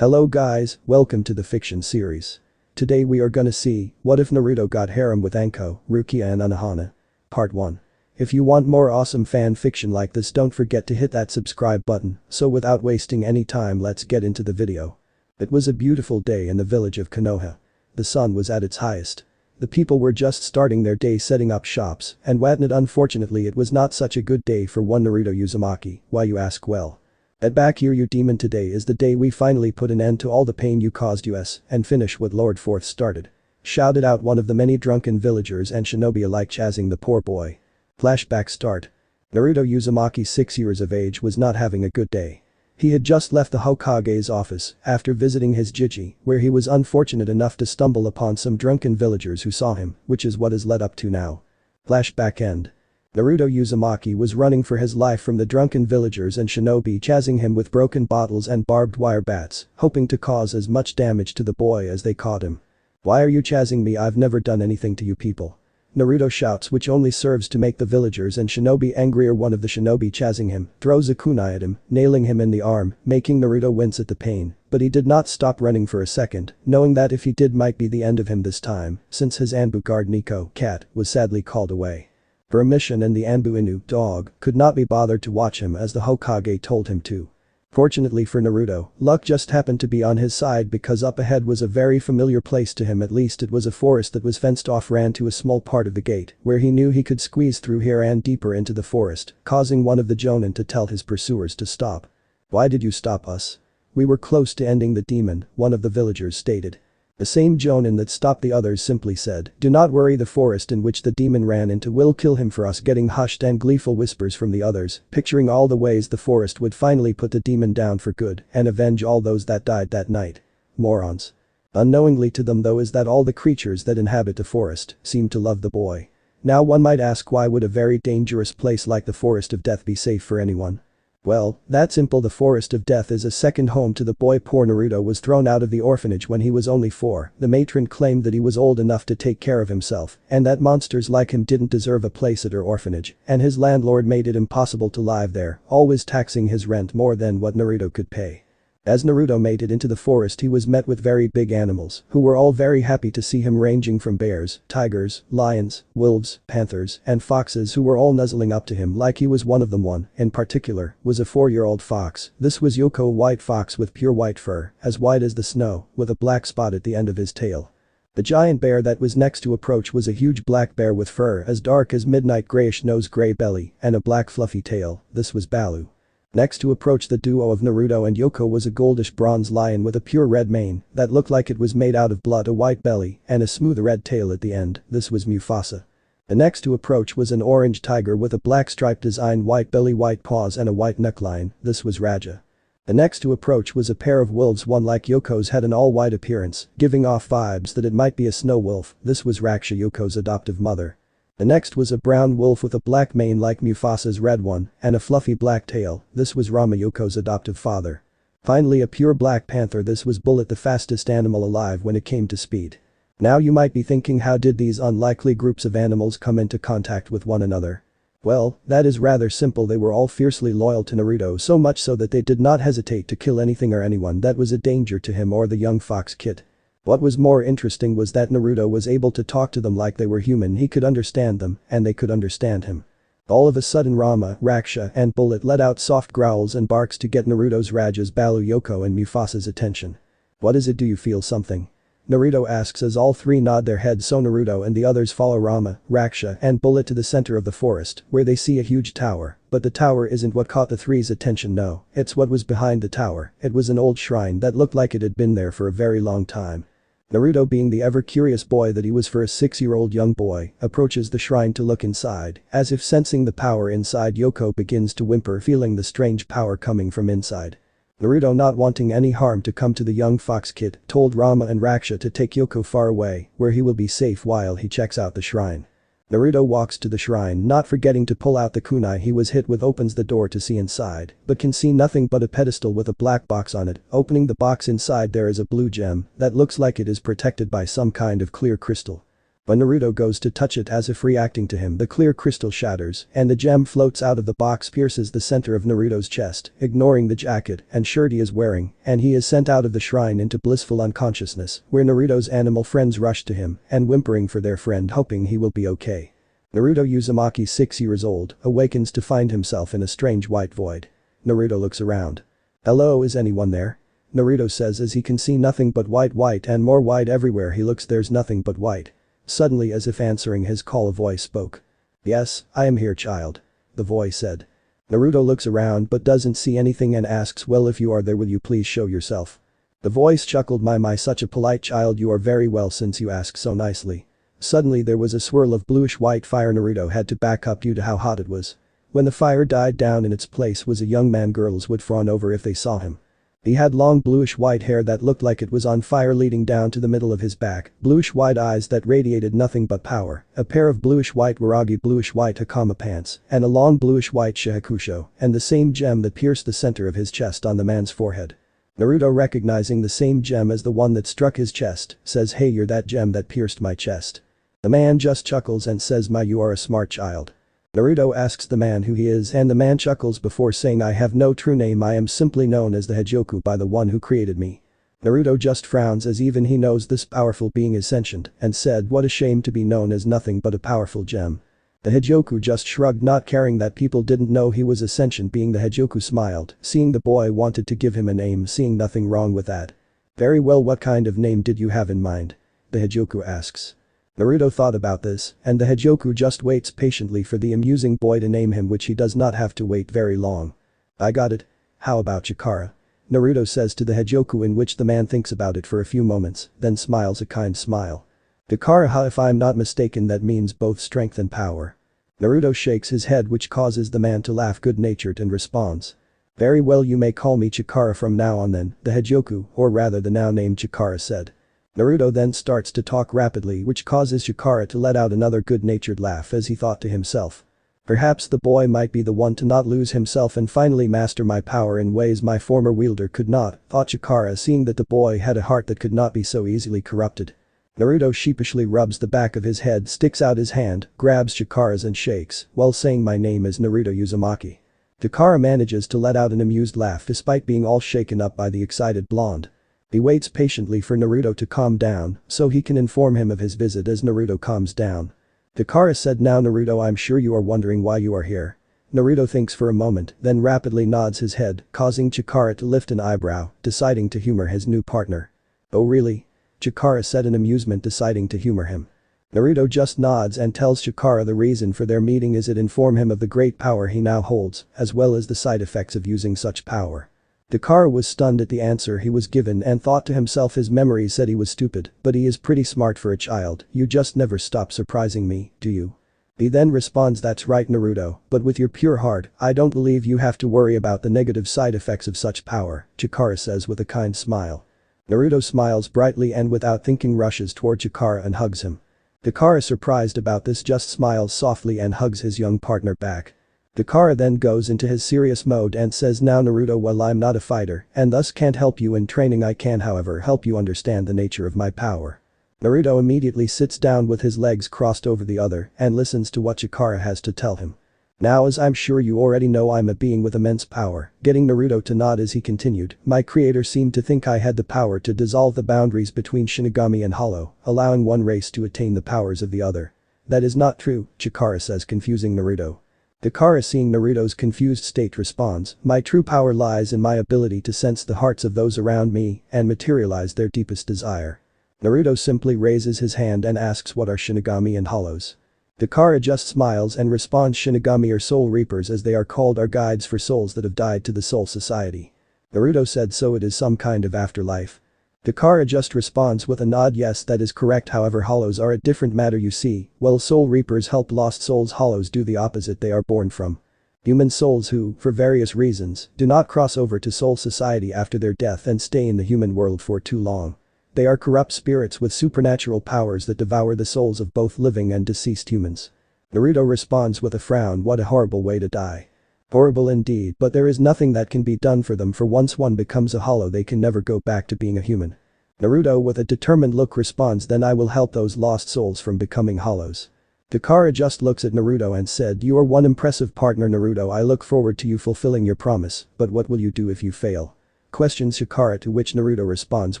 Hello guys, welcome to the fiction series. Today we are gonna see, what if Naruto got harem with Anko, Rukia and Unohana? Part 1. If you want more awesome fan fiction like this, don't forget to hit that subscribe button. So without wasting any time, let's get into the video. It was a beautiful day in the village of Konoha. The sun was at its highest. The people were just starting their day setting up shops, and unfortunately it was not such a good day for one Naruto Uzumaki. Why, you ask? Well, at back here you demon, today is the day we finally put an end to all the pain you caused us and finish what Lord Fourth started. Shouted out one of the many drunken villagers and shinobi alike, chasing the poor boy. Flashback start. Naruto Uzumaki, 6 years of age, was not having a good day. He had just left the Hokage's office after visiting his Jiji, where he was unfortunate enough to stumble upon some drunken villagers who saw him, which is what is led up to now. Flashback end. Naruto Uzumaki was running for his life from the drunken villagers and shinobi chasing him with broken bottles and barbed wire bats, hoping to cause as much damage to the boy as they caught him. "Why are you chasing me? I've never done anything to you people," Naruto shouts, which only serves to make the villagers and shinobi angrier. One of the shinobi chasing him throws a kunai at him, nailing him in the arm, making Naruto wince at the pain, but he did not stop running for a second, knowing that if he did might be the end of him this time, since his Anbu guard Nico cat was sadly called away for a mission, and the Anbu Inu dog could not be bothered to watch him as the Hokage told him to. Fortunately for Naruto, luck just happened to be on his side, because up ahead was a very familiar place to him. At least it was a forest that was fenced off. Ran to a small part of the gate where he knew he could squeeze through here and deeper into the forest, causing one of the jonin to tell his pursuers to stop. "Why did you stop us? We were close to ending the demon," one of the villagers stated. The same jonin that stopped the others simply said, "Do not worry, the forest in which the demon ran into will kill him for us." Getting hushed and gleeful whispers from the others, picturing all the ways the forest would finally put the demon down for good and avenge all those that died that night. Morons. Unknowingly to them though is that all the creatures that inhabit the forest seem to love the boy. Now one might ask, why would a very dangerous place like the Forest of Death be safe for anyone? Well, that's simple. The Forest of Death is a second home to the boy. Poor Naruto was thrown out of the orphanage when he was only 4. The matron claimed that he was old enough to take care of himself and that monsters like him didn't deserve a place at her orphanage, and his landlord made it impossible to live there, always taxing his rent more than what Naruto could pay. As Naruto made it into the forest, he was met with very big animals who were all very happy to see him, ranging from bears, tigers, lions, wolves, panthers, and foxes, who were all nuzzling up to him like he was one of them. One, in particular, was a 4-year-old fox. This was Yoko, a white fox with pure white fur, as white as the snow, with a black spot at the end of his tail. The giant bear that was next to approach was a huge black bear with fur as dark as midnight, grayish nose, gray belly, and a black fluffy tail. This was Balu. Next to approach the duo of Naruto and Yoko was a goldish bronze lion with a pure red mane that looked like it was made out of blood, a white belly, and a smooth red tail at the end. This was Mufasa. The next to approach was an orange tiger with a black striped design, white belly, white paws, and a white neckline. This was Raja. The next to approach was a pair of wolves. One like Yoko's had an all-white appearance, giving off vibes that it might be a snow wolf. This was Raksha, Yoko's adoptive mother. The next was a brown wolf with a black mane like Mufasa's red one and a fluffy black tail. This was Rama, Yoko's adoptive father. Finally, a pure black panther. This was Bullet, the fastest animal alive when it came to speed. Now you might be thinking, how did these unlikely groups of animals come into contact with one another? Well, that is rather simple. They were all fiercely loyal to Naruto, so much so that they did not hesitate to kill anything or anyone that was a danger to him or the young fox kid. What was more interesting was that Naruto was able to talk to them like they were human. He could understand them, and they could understand him. All of a sudden Rama, Raksha, and Bullet let out soft growls and barks to get Naruto's, Raja's, Balu, Yoko, and Mufasa's attention. "What is it? Do you feel something?" Naruto asks as all three nod their heads, so Naruto and the others follow Rama, Raksha, and Bullet to the center of the forest, where they see a huge tower. But the tower isn't what caught the three's attention. No, it's what was behind the tower. It was an old shrine that looked like it had been there for a very long time. Naruto, being the ever-curious boy that he was for a 6-year-old young boy, approaches the shrine to look inside. As if sensing the power inside, Yoko begins to whimper, feeling the strange power coming from inside. Naruto, not wanting any harm to come to the young fox kid, told Rama and Raksha to take Yoko far away, where he will be safe while he checks out the shrine. Naruto walks to the shrine, not forgetting to pull out the kunai he was hit with, opens the door to see inside, but can see nothing but a pedestal with a black box on it. Opening the box, inside there is a blue gem that looks like it is protected by some kind of clear crystal. When Naruto goes to touch it as if reacting to him, the clear crystal shatters and the gem floats out of the box, pierces the center of Naruto's chest, ignoring the jacket and shirt he is wearing, and he is sent out of the shrine into blissful unconsciousness where Naruto's animal friends rush to him and whimpering for their friend, hoping he will be okay. Naruto Uzumaki, 6 years old, awakens to find himself in a strange white void. Naruto looks around. "Hello, is anyone there?" Naruto says as he can see nothing but white and more white everywhere he looks, there's nothing but white. Suddenly, as if answering his call, a voice spoke. "Yes, I am here, child," the voice said. Naruto looks around but doesn't see anything and asks, "Well, if you are there, will you please show yourself?" The voice chuckled, My, such a polite child you are. Very well, since you ask so nicely." Suddenly there was a swirl of bluish-white fire. Naruto had to back up due to how hot it was. When the fire died down, in its place was a young man girls would fawn over if they saw him. He had long bluish-white hair that looked like it was on fire leading down to the middle of his back, bluish-white eyes that radiated nothing but power, a pair of bluish-white Wiragi bluish-white Hakama pants, and a long bluish-white Shihakusho, and the same gem that pierced the center of his chest on the man's forehead. Naruto, recognizing the same gem as the one that struck his chest, says, "Hey, you're that gem that pierced my chest." The man just chuckles and says, You are a smart child." Naruto asks the man who he is, and the man chuckles before saying, "I have no true name, I am simply known as the Hejoku by the one who created me." Naruto just frowns as even he knows this powerful being is sentient and said, "What a shame to be known as nothing but a powerful gem." The Hejoku just shrugged, not caring that people didn't know he was a sentient being. The Hejoku smiled, seeing the boy wanted to give him a name, seeing nothing wrong with that. "Very well, what kind of name did you have in mind?" the Hejoku asks. Naruto thought about this, and the Hejoku just waits patiently for the amusing boy to name him, which he does not have to wait very long. "I got it. How about Chikara?" Naruto says to the Hejoku, in which the man thinks about it for a few moments, then smiles a kind smile. "Chikara, if I'm not mistaken, that means both strength and power." Naruto shakes his head, which causes the man to laugh good-natured and responds. "Very well, you may call me Chikara from now on then," the Hejoku, or rather the now named Chikara, said. Naruto then starts to talk rapidly, which causes Chikara to let out another good-natured laugh as he thought to himself. Perhaps the boy might be the one to not lose himself and finally master my power in ways my former wielder could not, thought Chikara, seeing that the boy had a heart that could not be so easily corrupted. Naruto sheepishly rubs the back of his head, sticks out his hand, grabs Chikara's and shakes, while saying, "My name is Naruto Uzumaki." Chikara manages to let out an amused laugh despite being all shaken up by the excited blonde. He waits patiently for Naruto to calm down so he can inform him of his visit. As Naruto calms down, Chikara said, "Now Naruto, I'm sure you are wondering why you are here." Naruto thinks for a moment, then rapidly nods his head, causing Chikara to lift an eyebrow, deciding to humor his new partner. "Oh really?" Chikara said in amusement, deciding to humor him. Naruto just nods and tells Chikara the reason for their meeting is it inform him of the great power he now holds, as well as the side effects of using such power. Chikara was stunned at the answer he was given and thought to himself his memory said he was stupid, but he is pretty smart for a child. "You just never stop surprising me, do you?" He then responds, "That's right Naruto, but with your pure heart, I don't believe you have to worry about the negative side effects of such power," Chikara says with a kind smile. Naruto smiles brightly and without thinking rushes toward Chikara and hugs him. Chikara, surprised about this, just smiles softly and hugs his young partner back. Chikara then goes into his serious mode and says, "Now Naruto, while I'm not a fighter and thus can't help you in training, I can however help you understand the nature of my power." Naruto immediately sits down with his legs crossed over the other and listens to what Chikara has to tell him. "Now, as I'm sure you already know, I'm a being with immense power," getting Naruto to nod as he continued. "My creator seemed to think I had the power to dissolve the boundaries between Shinigami and Hollow, allowing one race to attain the powers of the other." "That is not true," Chikara says, confusing Naruto. Chikara, seeing Naruto's confused state, responds, "My true power lies in my ability to sense the hearts of those around me and materialize their deepest desire." Naruto simply raises his hand and asks, "What are Shinigami and Hollows?" Chikara just smiles and responds, "Shinigami, or soul reapers as they are called, are guides for souls that have died to the Soul Society." Naruto said, "So it is some kind of afterlife?" Chikara just responds with a nod, "Yes, that is correct, however hollows are a different matter, you see. Well, soul reapers help lost souls, hollows do the opposite, they are born from human souls who, for various reasons, do not cross over to Soul Society after their death and stay in the human world for too long. They are corrupt spirits with supernatural powers that devour the souls of both living and deceased humans." Naruto responds with a frown, "What a horrible way to die." "Horrible indeed, but there is nothing that can be done for them, for once one becomes a hollow they can never go back to being a human." Naruto with a determined look responds, then I will help those lost souls from becoming hollows. Chikara just looks at Naruto and said, you are one impressive partner Naruto, I look forward to you fulfilling your promise, but what will you do if you fail? Questions Chikara, to which Naruto responds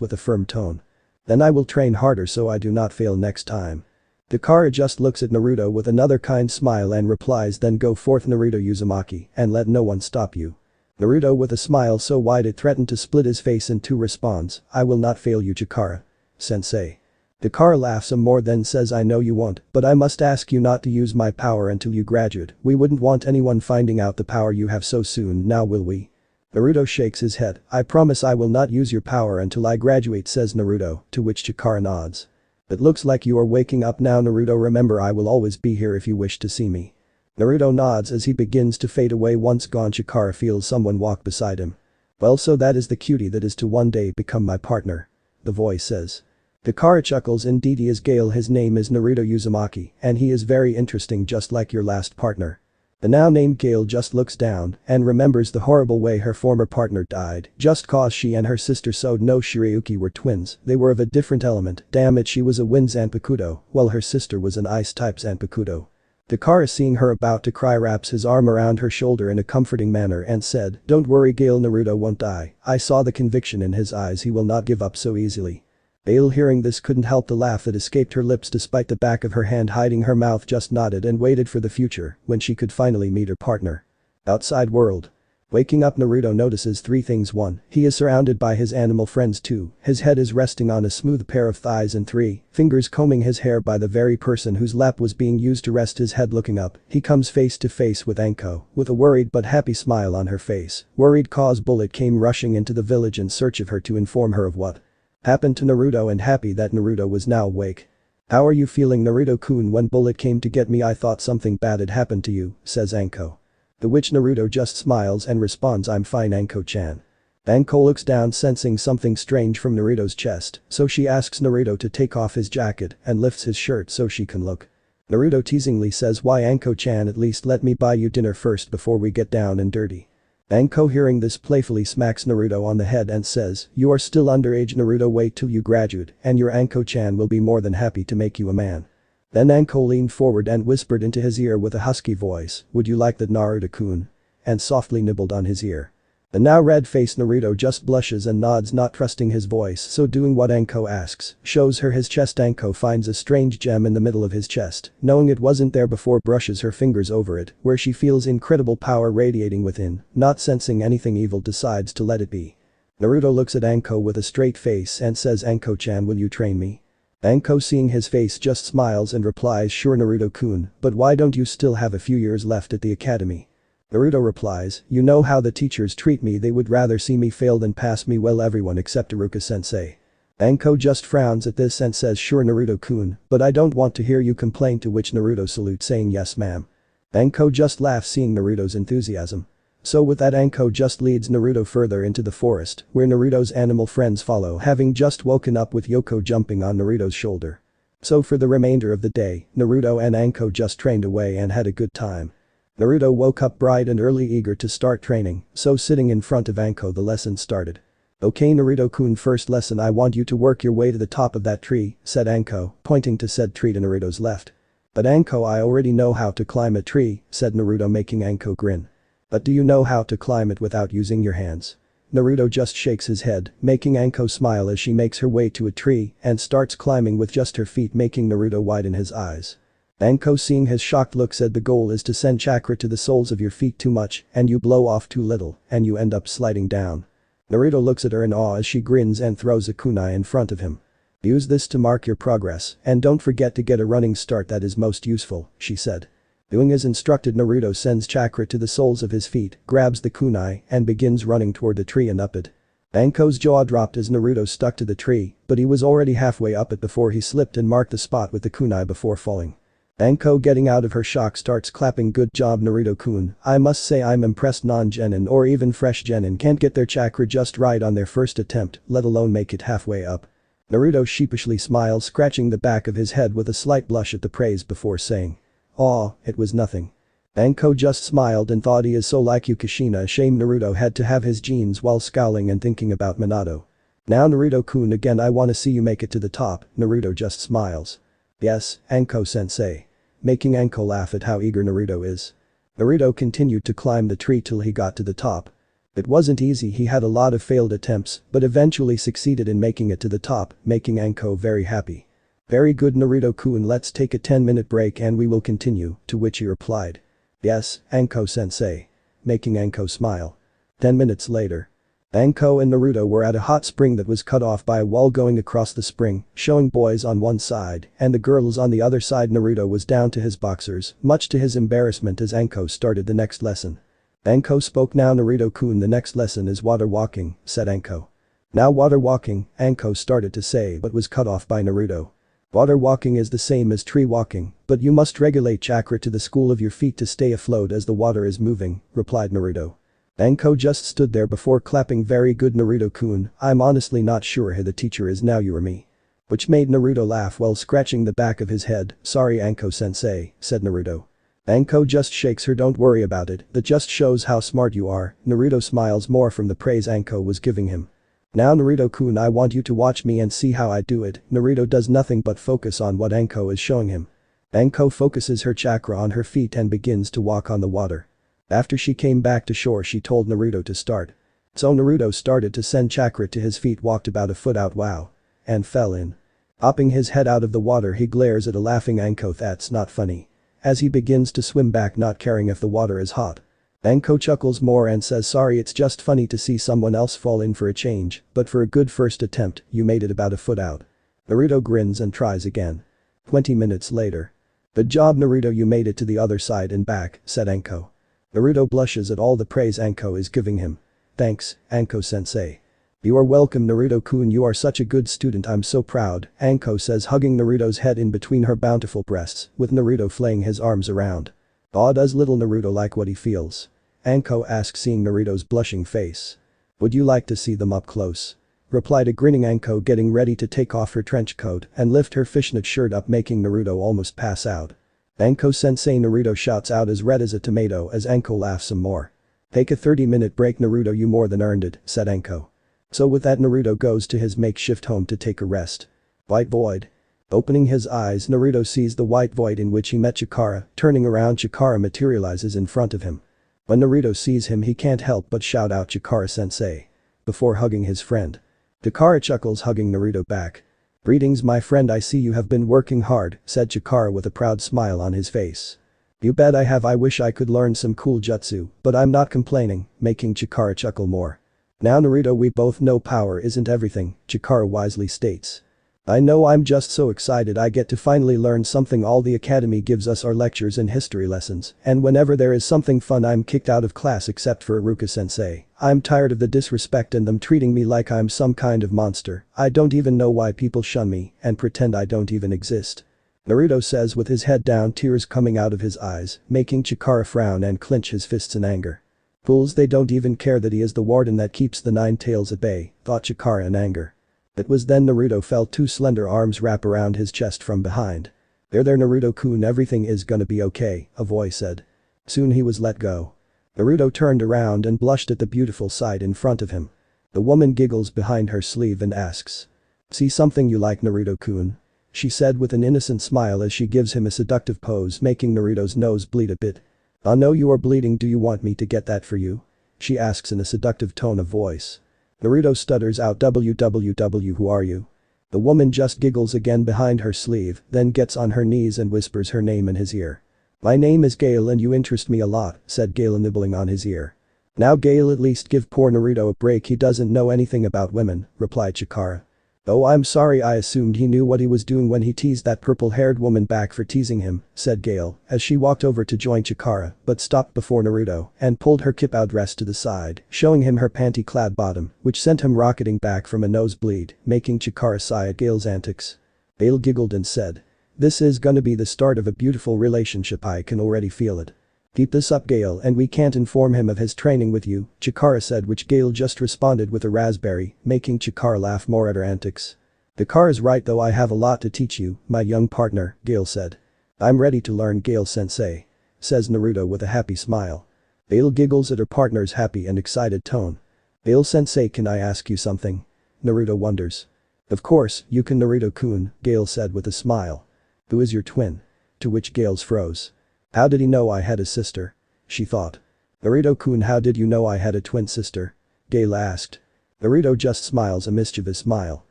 with a firm tone. Then I will train harder so I do not fail next time. Chikara just looks at Naruto with another kind smile and replies, then go forth Naruto Uzumaki and let no one stop you. Naruto with a smile so wide it threatened to split his face in two responds, I will not fail you Chikara. Sensei. Chikara laughs some more then says, I know you won't, but I must ask you not to use my power until you graduate, we wouldn't want anyone finding out the power you have so soon, now will we? Naruto shakes his head, I promise I will not use your power until I graduate says Naruto, to which Chikara nods. It looks like you are waking up now Naruto, remember I will always be here if you wish to see me. Naruto nods as he begins to fade away. Once gone, Chikara feels someone walk beside him. Well, so that is the cutie that is to one day become my partner. The voice says. Chikara chuckles, indeed he is Gale, his name is Naruto Uzumaki and he is very interesting just like your last partner. The now named Gale just looks down and remembers the horrible way her former partner died just cause she and her sister Sode no Shirayuki were twins, they were of a different element, damn it, she was a wind Zanpakuto while her sister was an ice type Zanpakuto. Chikara, seeing her about to cry, wraps his arm around her shoulder in a comforting manner and said, don't worry Gale, Naruto won't die, I saw the conviction in his eyes, he will not give up so easily. Gale, hearing this, couldn't help the laugh that escaped her lips despite the back of her hand hiding her mouth, just nodded and waited for the future when she could finally meet her partner. Outside world. Waking up, Naruto notices three things. 1. He is surrounded by his animal friends. 2. His head is resting on a smooth pair of thighs, and 3. Fingers combing his hair by the very person whose lap was being used to rest his head. Looking up, he comes face to face with Anko with a worried but happy smile on her face, worried cause Bullet came rushing into the village in search of her to inform her of what happened to Naruto and happy that Naruto was now awake. How are you feeling Naruto-kun? When Bullet came to get me I thought something bad had happened to you, says Anko. To which Naruto just smiles and responds, I'm fine Anko-chan. Anko looks down sensing something strange from Naruto's chest, so she asks Naruto to take off his jacket and lifts his shirt so she can look. Naruto teasingly says, why Anko-chan, at least let me buy you dinner first before we get down and dirty. Anko, hearing this, playfully smacks Naruto on the head and says, you are still underage Naruto, wait till you graduate and your Anko-chan will be more than happy to make you a man. Then Anko leaned forward and whispered into his ear with a husky voice, would you like that Naruto-kun? And softly nibbled on his ear. The now red-faced Naruto just blushes and nods, not trusting his voice, so doing what Anko asks, shows her his chest. Anko finds a strange gem in the middle of his chest, knowing it wasn't there before, brushes her fingers over it, where she feels incredible power radiating within, not sensing anything evil, decides to let it be. Naruto looks at Anko with a straight face and says, Anko-chan, will you train me? Anko, seeing his face, just smiles and replies, sure Naruto-kun, but why don't you still have a few years left at the academy? Naruto replies, you know how the teachers treat me, they would rather see me fail than pass me, well everyone except Iruka-sensei. Anko just frowns at this and says, sure Naruto-kun, but I don't want to hear you complain, to which Naruto salutes saying, yes ma'am. Anko just laughs seeing Naruto's enthusiasm. So with that, Anko just leads Naruto further into the forest, where Naruto's animal friends follow, having just woken up with Yoko jumping on Naruto's shoulder. So for the remainder of the day, Naruto and Anko just trained away and had a good time. Naruto woke up bright and early, eager to start training, so sitting in front of Anko the lesson started. Okay Naruto-kun, first lesson, I want you to work your way to the top of that tree, said Anko, pointing to said tree to Naruto's left. But Anko, I already know how to climb a tree, said Naruto, making Anko grin. But do you know how to climb it without using your hands? Naruto just shakes his head, making Anko smile as she makes her way to a tree and starts climbing with just her feet, making Naruto widen his eyes. Anko, seeing his shocked look, said, the goal is to send chakra to the soles of your feet too much and you blow off too little and you end up sliding down. Naruto looks at her in awe as she grins and throws a kunai in front of him. Use this to mark your progress and don't forget to get a running start, that is most useful, she said. Doing as instructed, Naruto sends chakra to the soles of his feet, grabs the kunai and begins running toward the tree and up it. Anko's jaw dropped as Naruto stuck to the tree, but he was already halfway up it before he slipped and marked the spot with the kunai before falling. Anko, getting out of her shock, starts clapping, good job Naruto-kun, I must say I'm impressed, non-genin or even fresh genin can't get their chakra just right on their first attempt, let alone make it halfway up. Naruto sheepishly smiles, scratching the back of his head with a slight blush at the praise before saying, aw, it was nothing. Anko just smiled and thought, he is so like you Kushina, shame Naruto had to have his jeans while scowling and thinking about Minato. Now Naruto-kun again, I wanna see you make it to the top. Naruto just smiles. Yes, Anko-sensei. Making Anko laugh at how eager Naruto is. Naruto continued to climb the tree till he got to the top. It wasn't easy, he had a lot of failed attempts, but eventually succeeded in making it to the top, making Anko very happy. Very good Naruto-kun, let's take a 10-minute break and we will continue, to which he replied. Yes, Anko-sensei. Making Anko smile. 10 minutes later. Anko and Naruto were at a hot spring that was cut off by a wall going across the spring, showing boys on one side and the girls on the other side. Naruto was down to his boxers, much to his embarrassment as Anko started the next lesson. Anko spoke. Now Naruto-kun, the next lesson is water walking, said Anko. Now water walking, Anko started to say but was cut off by Naruto. Water walking is the same as tree walking, but you must regulate chakra to the school of your feet to stay afloat as the water is moving, replied Naruto. Anko just stood there before clapping. Very good Naruto-kun, I'm honestly not sure who the teacher is now, you or me. Which made Naruto laugh while scratching the back of his head. Sorry Anko-sensei, said Naruto. Anko just shakes her. Don't worry about it, that just shows how smart you are. Naruto smiles more from the praise Anko was giving him. Now Naruto-kun, I want you to watch me and see how I do it. Naruto does nothing but focus on what Anko is showing him. Anko focuses her chakra on her feet and begins to walk on the water. After she came back to shore, she told Naruto to start. So Naruto started to send chakra to his feet, walked about a foot out, wow. And fell in. Popping his head out of the water, he glares at a laughing Anko. That's not funny. As he begins to swim back, not caring if the water is hot. Anko chuckles more and says, sorry, it's just funny to see someone else fall in for a change, but for a good first attempt, you made it about a foot out. Naruto grins and tries again. 20 minutes later. Good job Naruto, you made it to the other side and back, said Anko. Naruto blushes at all the praise Anko is giving him. Thanks, Anko-sensei. You are welcome Naruto-kun, you are such a good student, I'm so proud, Anko says, hugging Naruto's head in between her bountiful breasts, with Naruto flaying his arms around. Aw, does little Naruto like what he feels? Anko asks, seeing Naruto's blushing face. Would you like to see them up close? Replied a grinning Anko, getting ready to take off her trench coat and lift her fishnet shirt up, making Naruto almost pass out. Anko-sensei, Naruto shouts out, as red as a tomato, as Anko laughs some more. Take a 30-minute break Naruto, you more than earned it, said Anko. So with that Naruto goes to his makeshift home to take a rest. White void. Opening his eyes, Naruto sees the white void in which he met Chikara. Turning around, Chikara materializes in front of him. When Naruto sees him, he can't help but shout out, Chikara-sensei. Before hugging his friend. Chikara chuckles, hugging Naruto back. Greetings my friend, I see you have been working hard, said Chikara with a proud smile on his face. You bet I have, I wish I could learn some cool jutsu, but I'm not complaining, making Chikara chuckle more. Now Naruto, we both know power isn't everything, Chikara wisely states. I know, I'm just so excited I get to finally learn something. All the academy gives us our lectures and history lessons, and whenever there is something fun I'm kicked out of class except for Rukia-sensei. I'm tired of the disrespect and them treating me like I'm some kind of monster. I don't even know why people shun me and pretend I don't even exist. Naruto says with his head down, tears coming out of his eyes, making Chikara frown and clench his fists in anger. Fools, they don't even care that he is the warden that keeps the Nine Tails at bay, thought Chikara in anger. It was then Naruto felt two slender arms wrap around his chest from behind. There Naruto-kun, everything is gonna be okay, a voice said. Soon he was let go. Naruto turned around and blushed at the beautiful sight in front of him. The woman giggles behind her sleeve and asks. See something you like Naruto-kun? She said with an innocent smile as she gives him a seductive pose, making Naruto's nose bleed a bit. I know you are bleeding, do you want me to get that for you? She asks in a seductive tone of voice. Naruto stutters out, www, who are you? The woman just giggles again behind her sleeve, then gets on her knees and whispers her name in his ear. My name is Gale and you interest me a lot, said Gale, nibbling on his ear. Now Gale, at least give poor Naruto a break, he doesn't know anything about women, replied Chikara. Oh, I'm sorry, I assumed he knew what he was doing when he teased that purple-haired woman back for teasing him, said Gale, as she walked over to join Chikara, but stopped before Naruto and pulled her kipao dress to the side, showing him her panty-clad bottom, which sent him rocketing back from a nosebleed, making Chikara sigh at Gale's antics. Gale giggled and said. This is gonna be the start of a beautiful relationship, I can already feel it. Keep this up Gale, and we can't inform him of his training with you, Chikara said, which Gale just responded with a raspberry, making Chikara laugh more at her antics. Chikara's right though, I have a lot to teach you, my young partner, Gale said. I'm ready to learn Gale-sensei. Says Naruto with a happy smile. Gale giggles at her partner's happy and excited tone. Gale-sensei, can I ask you something? Naruto wonders. Of course, you can Naruto-kun, Gale said with a smile. Who is your twin? To which Gale's froze. How did he know I had a sister? She thought. Naruto-kun, how did you know I had a twin sister? Gale asked. Naruto just smiles a mischievous smile.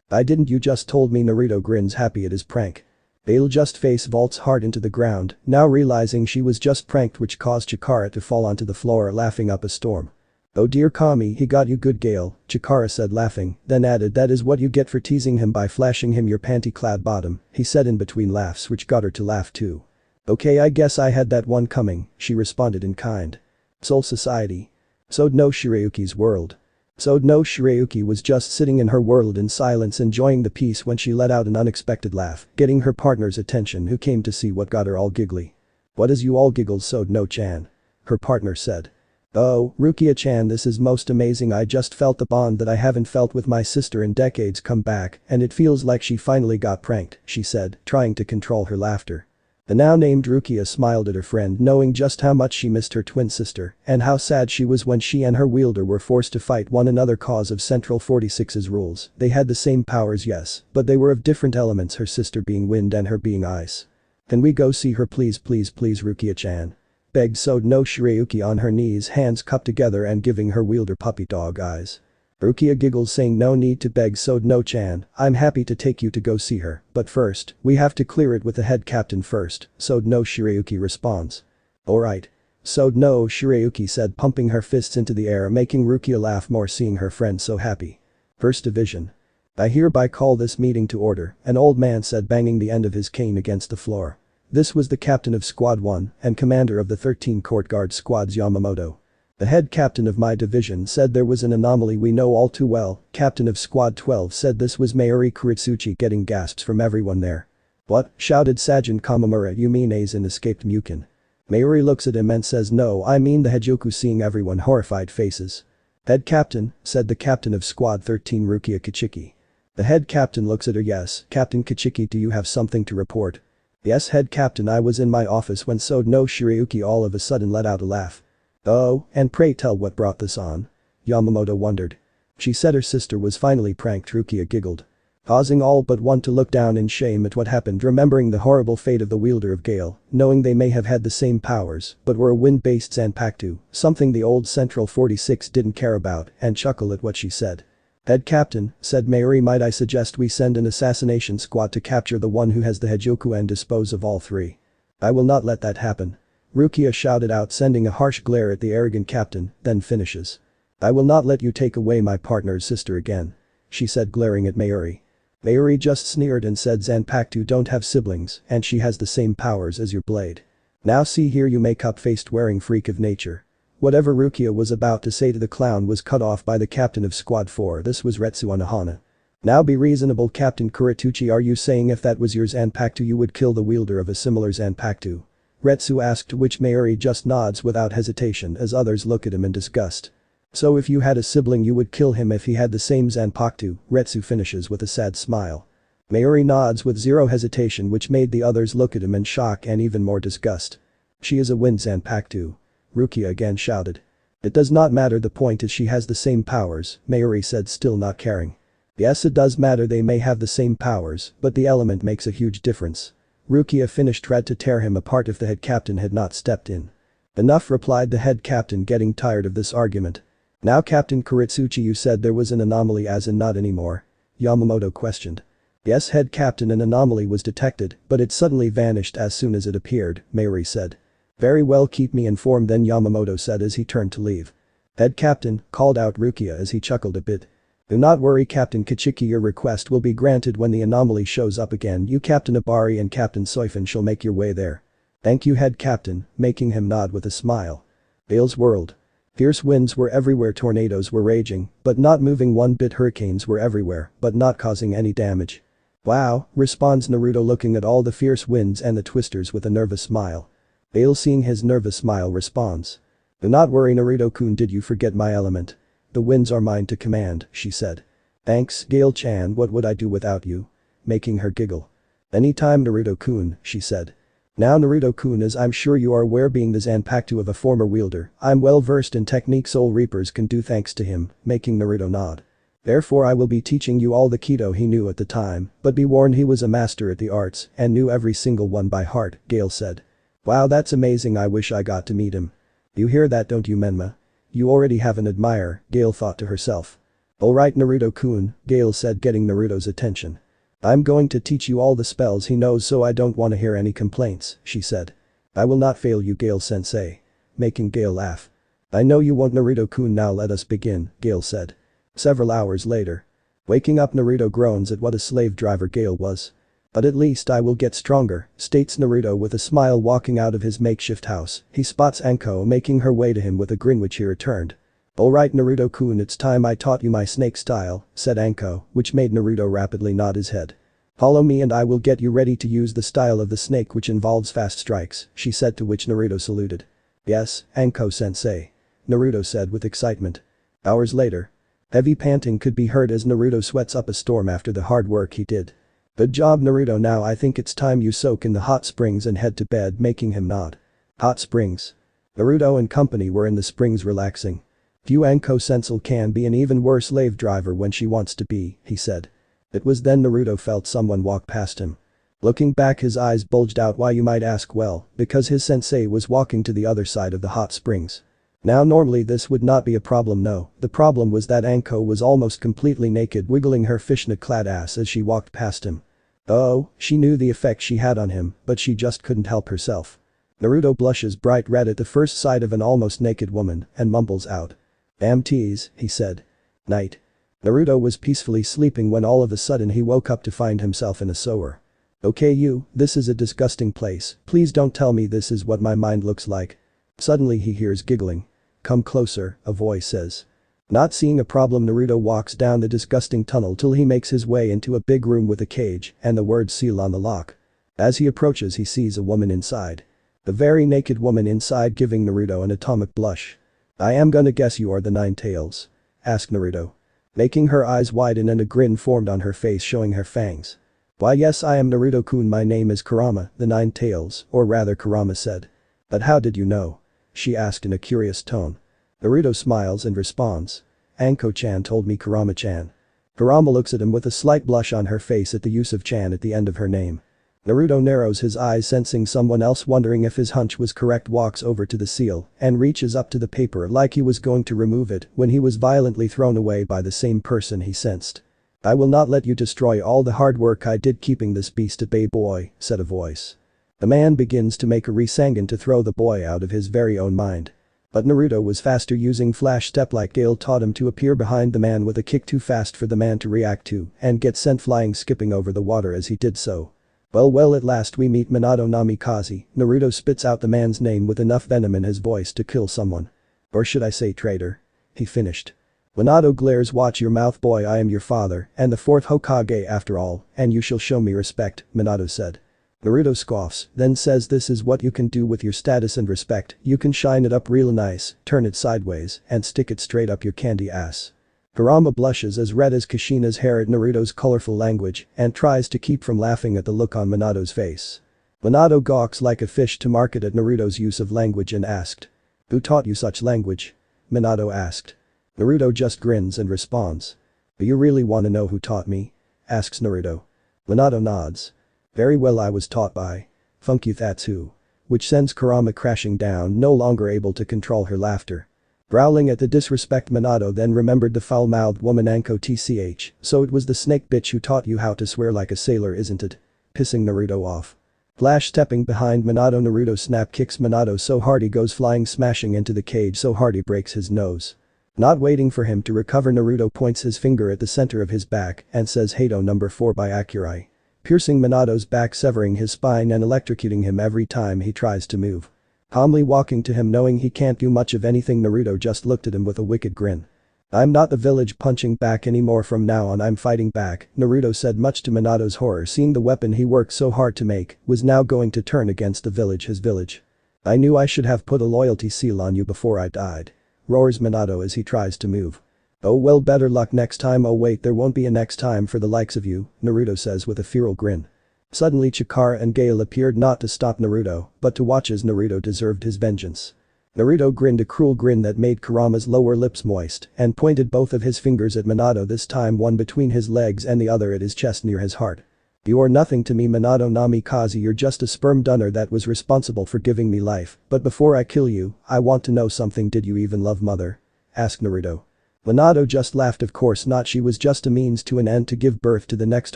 I didn't, you just told me. Naruto grins happy at his prank. Gale just face vaults hard into the ground, now realizing she was just pranked, which caused Chikara to fall onto the floor laughing up a storm. Oh dear Kami, he got you good, Gale, Chikara said laughing, then added, that is what you get for teasing him by flashing him your panty-clad bottom, he said in between laughs, which got her to laugh too. Okay, I guess I had that one coming, she responded in kind. Soul Society. So'd no Shirayuki's world. So'd no Shirayuki was just sitting in her world in silence enjoying the peace when she let out an unexpected laugh, getting her partner's attention, who came to see what got her all giggly. What is you all giggles, So'd no-chan? Her partner said. Oh, Rukia-chan, this is most amazing. I just felt the bond that I haven't felt with my sister in decades come back, and it feels like she finally got pranked, she said, trying to control her laughter. The now named Rukia smiled at her friend, knowing just how much she missed her twin sister and how sad she was when she and her wielder were forced to fight one another cause of Central 46's rules. They had the same powers, yes, but they were of different elements, her sister being wind and her being ice. Can we go see her please, please, please, Rukia-chan? Begged So'd no Shirayuki on her knees, hands cupped together and giving her wielder puppy dog eyes. Rukia giggles, saying no need to beg, So'd no-chan, I'm happy to take you to go see her, but first, we have to clear it with the head captain first, So'd no Shirayuki responds. Alright. So'd no Shirayuki said, pumping her fists into the air, making Rukia laugh more seeing her friend so happy. First Division. I hereby call this meeting to order, an old man said, banging the end of his cane against the floor. This was the captain of Squad 1 and commander of the 13 Court Guard squads, Yamamoto. The head captain of my division said there was an anomaly we know all too well. Captain of Squad 12 said this was Mayuri Kuritsuchi, getting gasps from everyone there. What? Shouted Sajin Kamamura, you mean Aizen escaped Mukin? Mayuri looks at him and says no, I mean the Hejoku, seeing everyone horrified faces. Head captain, said the captain of Squad 13, Rukia Kichiki. The head captain looks at her. Yes, Captain Kichiki, do you have something to report? Yes, head captain, I was in my office when So'd no Shirayuki all of a sudden let out a laugh. Oh, and pray tell what brought this on? Yamamoto wondered. She said her sister was finally pranked, Rukia giggled. Causing all but one to look down in shame at what happened, remembering the horrible fate of the wielder of Gale, knowing they may have had the same powers but were a wind-based Zanpakuto, something the old Central 46 didn't care about, and chuckle at what she said. Head captain, said Mayuri, might I suggest we send an assassination squad to capture the one who has the Hejoku and dispose of all three? I will not let that happen. Rukia shouted out, sending a harsh glare at the arrogant captain, then finishes. I will not let you take away my partner's sister again. She said, glaring at Mayuri. Mayuri just sneered and said Zanpakuto don't have siblings and she has the same powers as your blade. Now see here, you makeup-faced wearing freak of nature. Whatever Rukia was about to say to the clown was cut off by the captain of Squad 4. This was Retsu Unohana. Now be reasonable, Captain Kurituchi, are you saying if that was your Zanpakuto you would kill the wielder of a similar Zanpakuto? Retsu asked, to which Mayuri just nods without hesitation as others look at him in disgust. So if you had a sibling you would kill him if he had the same Zanpakuto, Retsu finishes with a sad smile. Mayuri nods with zero hesitation, which made the others look at him in shock and even more disgust. She is a wind Zanpakuto. Rukia again shouted. It does not matter, the point is she has the same powers, Mayuri said, still not caring. Yes, it does matter, they may have the same powers, but the element makes a huge difference. Rukia finished, tried to tear him apart if the head captain had not stepped in. Enough, replied the head captain, getting tired of this argument. Now Captain Kuritsuchi, you said there was an anomaly, as in not anymore? Yamamoto questioned. Yes, head captain, an anomaly was detected, but it suddenly vanished as soon as it appeared, Mayuri said. Very well, keep me informed then, Yamamoto said as he turned to leave. Head captain, called out Rukia as he chuckled a bit. Do not worry, Captain Kichiki, your request will be granted when the anomaly shows up again. You, Captain Abari and Captain Soifin, shall make your way there. Thank you, head captain, making him nod with a smile. Bale's world. Fierce winds were everywhere, tornadoes were raging, but not moving one bit, hurricanes were everywhere, but not causing any damage. Wow, responds Naruto, looking at all the fierce winds and the twisters with a nervous smile. Bale, seeing his nervous smile, responds. Do not worry, Naruto-kun, did you forget my element? The winds are mine to command, she said. Thanks, Gale-chan, what would I do without you? Making her giggle. Anytime, Naruto-kun, she said. Now Naruto-kun, as I'm sure you are aware, being the Zanpakuto of a former wielder, I'm well versed in technique Soul Reapers can do thanks to him, making Naruto nod. Therefore I will be teaching you all the Kido he knew at the time, but be warned he was a master at the arts and knew every single one by heart, Gale said. Wow, that's amazing, I wish I got to meet him. You hear that, don't you, Menma? You already have an admirer, Gale thought to herself. Alright Naruto-kun, Gale said, getting Naruto's attention. I'm going to teach you all the spells he knows, so I don't want to hear any complaints, she said. I will not fail you, Gale-sensei. Making Gale laugh. I know you won't, Naruto-kun, now let us begin, Gale said. Several hours later. Waking up, Naruto groans at what a slave driver Gale was. But at least I will get stronger, states Naruto with a smile, walking out of his makeshift house. He spots Anko making her way to him with a grin, which he returned. Alright Naruto-kun, it's time I taught you my snake style, said Anko, which made Naruto rapidly nod his head. Follow me and I will get you ready to use the style of the snake, which involves fast strikes, she said, to which Naruto saluted. Yes, Anko-sensei. Naruto said with excitement. Hours later. Heavy panting could be heard as Naruto sweats up a storm after the hard work he did. Good job, Naruto, now I think it's time you soak in the hot springs and head to bed, making him nod. Hot springs. Naruto and company were in the springs relaxing. Few Anko-sensei can be an even worse slave driver when she wants to be, he said. It was then Naruto felt someone walk past him. Looking back, his eyes bulged out. Why, you might ask? Well, because his sensei was walking to the other side of the hot springs. Now normally this would not be a problem, no, the problem was that Anko was almost completely naked, wiggling her fishnet-clad ass as she walked past him. Oh, she knew the effect she had on him, but she just couldn't help herself. Naruto blushes bright red at the first sight of an almost naked woman and mumbles out. Damn tease, he said. Night. Naruto was peacefully sleeping when all of a sudden he woke up to find himself in a sewer. Okay you, this is a disgusting place, please don't tell me this is what my mind looks like. Suddenly he hears giggling. Come closer, a voice says. Not seeing a problem, Naruto walks down the disgusting tunnel till he makes his way into a big room with a cage and the word seal on the lock. As he approaches, he sees a woman inside. A very naked woman inside, giving Naruto an atomic blush. I am gonna guess you are the Nine Tails? Asked Naruto. Making her eyes widen and a grin formed on her face, showing her fangs. Why yes, I am Naruto-kun, my name is Kurama, the Nine Tails, or rather Kurama said. But how did you know? She asked in a curious tone. Naruto smiles and responds. Anko-chan told me, Kurama-chan. Kurama looks at him with a slight blush on her face at the use of chan at the end of her name. Naruto narrows his eyes, sensing someone else, wondering if his hunch was correct, walks over to the seal and reaches up to the paper like he was going to remove it when he was violently thrown away by the same person he sensed. I will not let you destroy all the hard work I did keeping this beast at bay, boy, said a voice. The man begins to make a Rasengan to throw the boy out of his very own mind. But Naruto was faster, using flash step like Gale taught him, to appear behind the man with a kick too fast for the man to react to and get sent flying, skipping over the water as he did so. Well, at last we meet Minato Namikaze. Naruto spits out the man's name with enough venom in his voice to kill someone. Or should I say traitor? He finished. Minato glares. Watch your mouth, boy, I am your father and the fourth Hokage after all, and you shall show me respect, Minato said. Naruto scoffs, then says, this is what you can do with your status and respect, you can shine it up real nice, turn it sideways, and stick it straight up your candy ass. Kurama blushes as red as Kushina's hair at Naruto's colorful language and tries to keep from laughing at the look on Minato's face. Minato gawks like a fish to market at Naruto's use of language and asked. Who taught you such language? Minato asked. Naruto just grins and responds. Do you really want to know who taught me? Asks Naruto. Minato nods. Very well, I was taught by Funky, that's who. Which sends Kurama crashing down, no longer able to control her laughter. Growling at the disrespect, Minato then remembered the foul-mouthed woman Anko tch, so it was the snake bitch who taught you how to swear like a sailor, isn't it? Pissing Naruto off. Flash stepping behind Minato, Naruto snap kicks Minato so hard he goes flying, smashing into the cage so hard he breaks his nose. Not waiting for him to recover, Naruto points his finger at the center of his back and says Hado number 4 by Akurai. Piercing Minato's back, severing his spine and electrocuting him every time he tries to move. Calmly walking to him, knowing he can't do much of anything, Naruto just looked at him with a wicked grin. I'm not the village punching back anymore, from now on I'm fighting back, Naruto said, much to Minato's horror, seeing the weapon he worked so hard to make was now going to turn against the village, his village. I knew I should have put a loyalty seal on you before I died. Roars Minato as he tries to move. Oh well, better luck next time. Oh wait, there won't be a next time for the likes of you, Naruto says with a feral grin. Suddenly Chikara and Gale appeared, not to stop Naruto, but to watch as Naruto deserved his vengeance. Naruto grinned a cruel grin that made Kurama's lower lips moist and pointed both of his fingers at Minato, this time one between his legs and the other at his chest near his heart. You are nothing to me, Minato Namikaze, you're just a sperm donor that was responsible for giving me life, but before I kill you, I want to know something, did you even love mother? Asked Naruto. Minato just laughed, of course not, she was just a means to an end to give birth to the next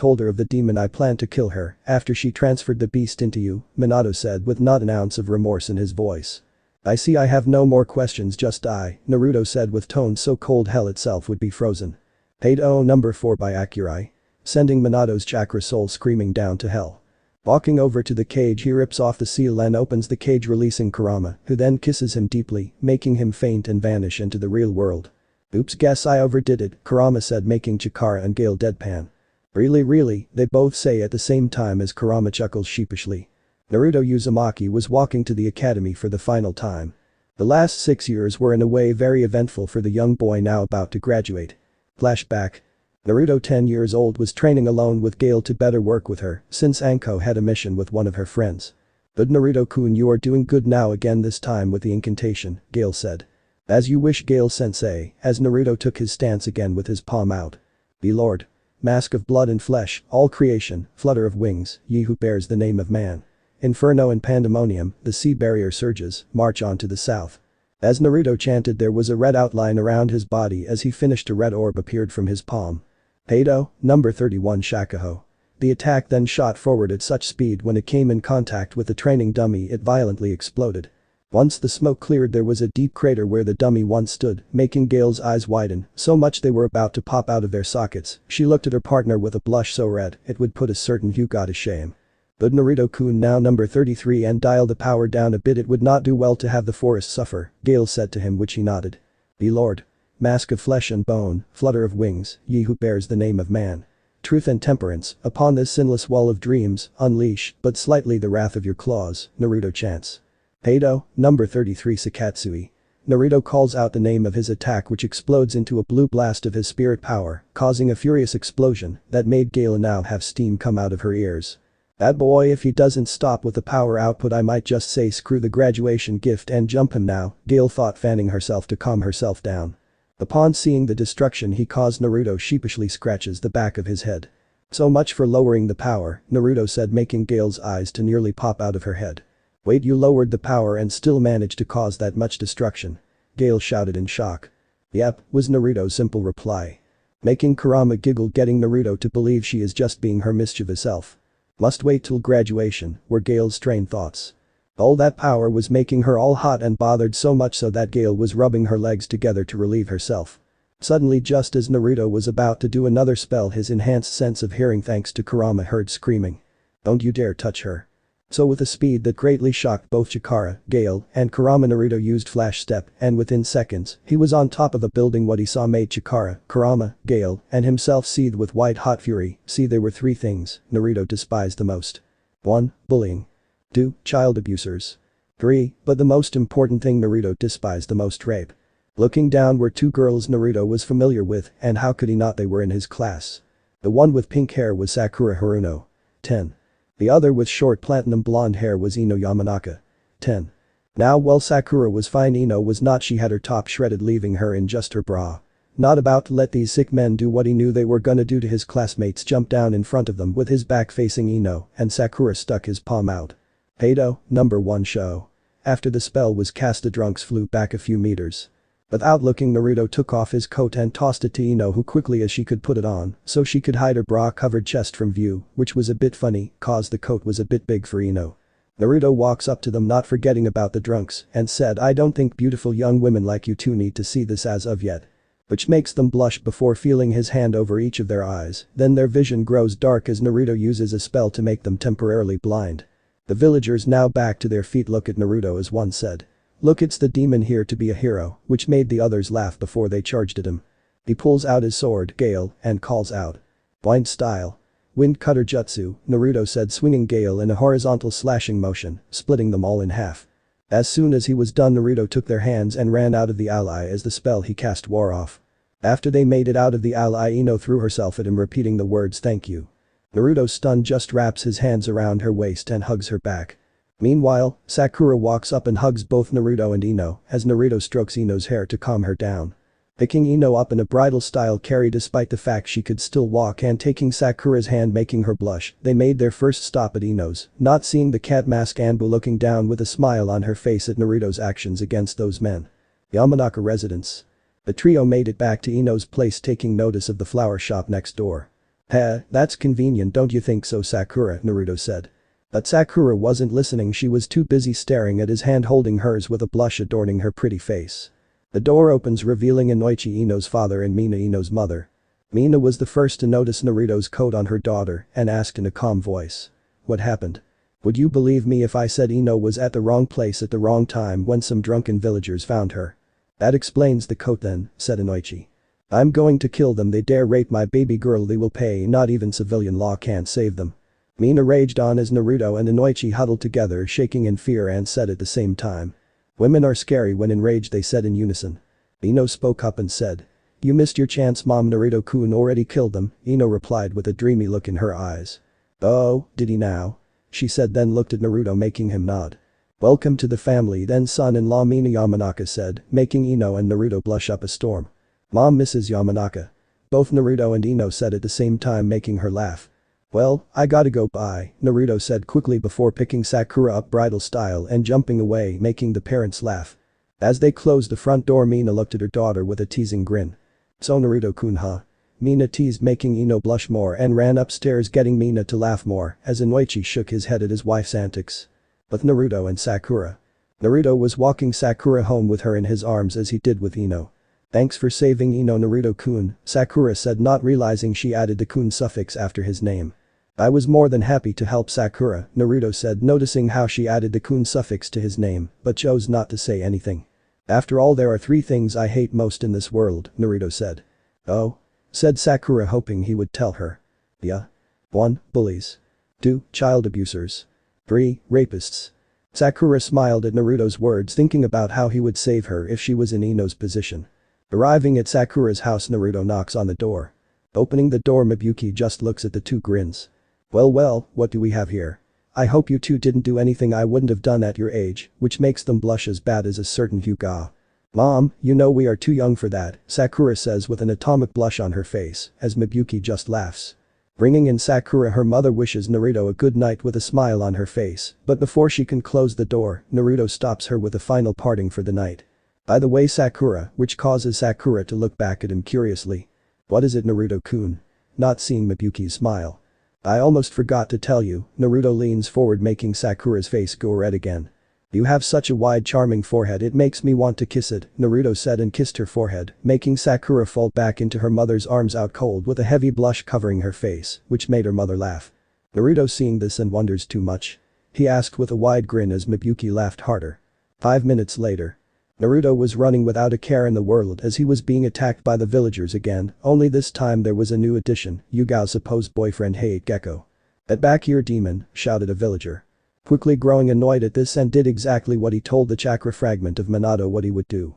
holder of the demon. I planned to kill her after she transferred the beast into you, Minato said with not an ounce of remorse in his voice. I see, I have no more questions, just die, Naruto said with tone so cold hell itself would be frozen. Pado number 4 by Akurai. Sending Minato's chakra soul screaming down to hell. Walking over to the cage, he rips off the seal and opens the cage, releasing Kurama, who then kisses him deeply, making him faint and vanish into the real world. Oops, guess I overdid it, Kurama said, making Chikara and Gale deadpan. Really, they both say at the same time as Kurama chuckles sheepishly. Naruto Uzumaki was walking to the academy for the final time. The last 6 years were in a way very eventful for the young boy now about to graduate. Flashback. Naruto, 10 years old, was training alone with Gale to better work with her since Anko had a mission with one of her friends. Good Naruto-kun, you are doing good now, again this time with the incantation, Gale said. As you wish, Gale-sensei, as Naruto took his stance again with his palm out. Be Lord. Mask of blood and flesh, all creation, flutter of wings, ye who bears the name of man. Inferno and pandemonium, the sea barrier surges, march on to the south. As Naruto chanted, there was a red outline around his body. As he finished, a red orb appeared from his palm. Pado, number 31 Shakuho. The attack then shot forward at such speed when it came in contact with the training dummy it violently exploded. Once the smoke cleared, there was a deep crater where the dummy once stood, making Gale's eyes widen so much they were about to pop out of their sockets. She looked at her partner with a blush so red it would put a certain Hyuga to shame. But Naruto-kun, now number 33, and dial the power down a bit, it would not do well to have the forest suffer, Gale said to him, which he nodded. Be Lord. Mask of flesh and bone, flutter of wings, ye who bears the name of man. Truth and temperance, upon this sinless wall of dreams, unleash but slightly the wrath of your claws, Naruto chants. Pado, number 33 Sakatsui. Naruto calls out the name of his attack, which explodes into a blue blast of his spirit power, causing a furious explosion that made Gale now have steam come out of her ears. That boy, if he doesn't stop with the power output, I might just say screw the graduation gift and jump him now, Gale thought, fanning herself to calm herself down. Upon seeing the destruction he caused, Naruto sheepishly scratches the back of his head. So much for lowering the power, Naruto said, making Gale's eyes to nearly pop out of her head. Wait, you lowered the power and still managed to cause that much destruction? Gale shouted in shock. Yep, was Naruto's simple reply. Making Kurama giggle, getting Naruto to believe she is just being her mischievous self. Must wait till graduation, were Gale's strained thoughts. All that power was making her all hot and bothered, so much so that Gale was rubbing her legs together to relieve herself. Suddenly, just as Naruto was about to do another spell, his enhanced sense of hearing thanks to Kurama heard screaming. Don't you dare touch her. So with a speed that greatly shocked both Chikara, Gale, and Kurama, Naruto used Flash Step, and within seconds, he was on top of a building. What he saw made Chikara, Kurama, Gale, and himself seethe with white-hot fury. See, there were 3 things Naruto despised the most. 1. Bullying. 2. Child abusers. 3. But the most important thing Naruto despised the most, rape. Looking down were 2 girls Naruto was familiar with, and how could he not, they were in his class. The one with pink hair was Sakura Haruno. 10. The other with short platinum blonde hair was Ino Yamanaka. 10. Now while Sakura was fine, Ino was not. She had her top shredded, leaving her in just her bra. Not about to let these sick men do what he knew they were gonna do to his classmates. Jumped down in front of them with his back facing Ino, and Sakura stuck his palm out. Pado, number 1 show. After the spell was cast, the drunks flew back a few meters. Without looking, Naruto took off his coat and tossed it to Ino, who quickly as she could put it on so she could hide her bra-covered chest from view, which was a bit funny cause the coat was a bit big for Ino. Naruto walks up to them, not forgetting about the drunks, and said, I don't think beautiful young women like you two need to see this as of yet. Which makes them blush before feeling his hand over each of their eyes. Then their vision grows dark as Naruto uses a spell to make them temporarily blind. The villagers now back to their feet look at Naruto as one said. Look, it's the demon here to be a hero, which made the others laugh before they charged at him. He pulls out his sword, Gale, and calls out. Blind style. Wind cutter jutsu, Naruto said, swinging Gale in a horizontal slashing motion, splitting them all in half. As soon as he was done, Naruto took their hands and ran out of the ally as the spell he cast wore off. After they made it out of the ally, Ino threw herself at him, repeating the words thank you. Naruto, stunned, just wraps his hands around her waist and hugs her back. Meanwhile, Sakura walks up and hugs both Naruto and Ino as Naruto strokes Ino's hair to calm her down. Picking Ino up in a bridal-style carry despite the fact she could still walk and taking Sakura's hand making her blush, they made their first stop at Ino's, not seeing the cat mask Anbu looking down with a smile on her face at Naruto's actions against those men. Yamanaka residence. The trio made it back to Ino's place taking notice of the flower shop next door. "Heh, that's convenient don't you think so Sakura," Naruto said. But Sakura wasn't listening she was too busy staring at his hand holding hers with a blush adorning her pretty face. The door opens revealing Inoichi Ino's father and Mina Ino's mother. Mina was the first to notice Naruto's coat on her daughter and asked in a calm voice. "What happened? Would you believe me if I said Ino was at the wrong place at the wrong time when some drunken villagers found her?" "That explains the coat then," said Inoichi. "I'm going to kill them they dare rape my baby girl they will pay not even civilian law can't save them." Mina raged on as Naruto and Inoichi huddled together shaking in fear and said at the same time. "Women are scary when enraged," they said in unison. Ino spoke up and said. "You missed your chance mom Naruto-kun already killed them," Ino replied with a dreamy look in her eyes. "Oh, did he now?" she said then looked at Naruto making him nod. "Welcome to the family then son-in-law," Mina Yamanaka said, making Ino and Naruto blush up a storm. "Mom Mrs. Yamanaka." Both Naruto and Ino said at the same time making her laugh. "Well, I gotta go bye," Naruto said quickly before picking Sakura up bridal style and jumping away making the parents laugh. As they closed the front door Mina looked at her daughter with a teasing grin. "So Naruto-kun huh?" Mina teased making Ino blush more and ran upstairs getting Mina to laugh more as Inoichi shook his head at his wife's antics. With Naruto and Sakura. Naruto was walking Sakura home with her in his arms as he did with Ino. "Thanks for saving Ino Naruto-kun," Sakura said not realizing she added the kun suffix after his name. "I was more than happy to help Sakura," Naruto said noticing how she added the kun suffix to his name, but chose not to say anything. "After all there are 3 things I hate most in this world," Naruto said. "Oh?" said Sakura hoping he would tell her. "Yeah. 1. Bullies. 2. Child abusers. 3. Rapists." Sakura smiled at Naruto's words thinking about how he would save her if she was in Ino's position. Arriving at Sakura's house Naruto knocks on the door. Opening the door Mibuyuki just looks at the two grins. Well, what do we have here? I hope you two didn't do anything I wouldn't have done at your age, which makes them blush as bad as a certain Hyuga. Mom, you know we are too young for that, Sakura says with an atomic blush on her face, as Mibuyuki just laughs. Bringing in Sakura her mother wishes Naruto a good night with a smile on her face, but before she can close the door, Naruto stops her with a final parting for the night. By the way Sakura, which causes Sakura to look back at him curiously. What is it Naruto-kun? Not seeing Mibuyuki's smile. I almost forgot to tell you, Naruto leans forward making Sakura's face go red again. You have such a wide charming forehead it makes me want to kiss it, Naruto said and kissed her forehead, making Sakura fall back into her mother's arms out cold with a heavy blush covering her face, which made her mother laugh. Naruto seeing this and wonders too much? He asked with a wide grin as Mibuyuki laughed harder. 5 minutes later. Naruto was running without a care in the world as he was being attacked by the villagers again, only this time there was a new addition, Yugao's supposed boyfriend Hate Gecko. "Get back here demon," shouted a villager. Quickly growing annoyed at this and did exactly what he told the chakra fragment of Minato what he would do.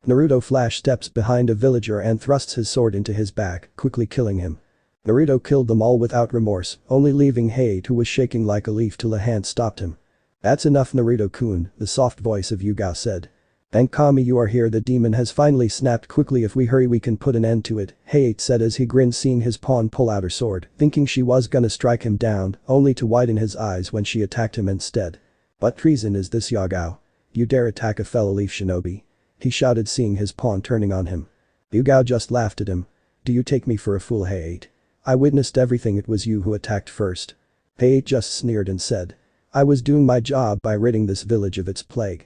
Naruto flash steps behind a villager and thrusts his sword into his back, quickly killing him. Naruto killed them all without remorse, only leaving Hate who was shaking like a leaf till a hand stopped him. "That's enough Naruto-kun," the soft voice of Yugao said. "Thank Kami you are here the demon has finally snapped quickly if we hurry we can put an end to it," Hate said as he grinned seeing his pawn pull out her sword, thinking she was gonna strike him down, only to widen his eyes when she attacked him instead. "What treason is this Yugao? You dare attack a fellow leaf shinobi?" he shouted seeing his pawn turning on him. Yugao just laughed at him. "Do you take me for a fool Hate? I witnessed everything it was you who attacked first." Hate just sneered and said. "I was doing my job by ridding this village of its plague."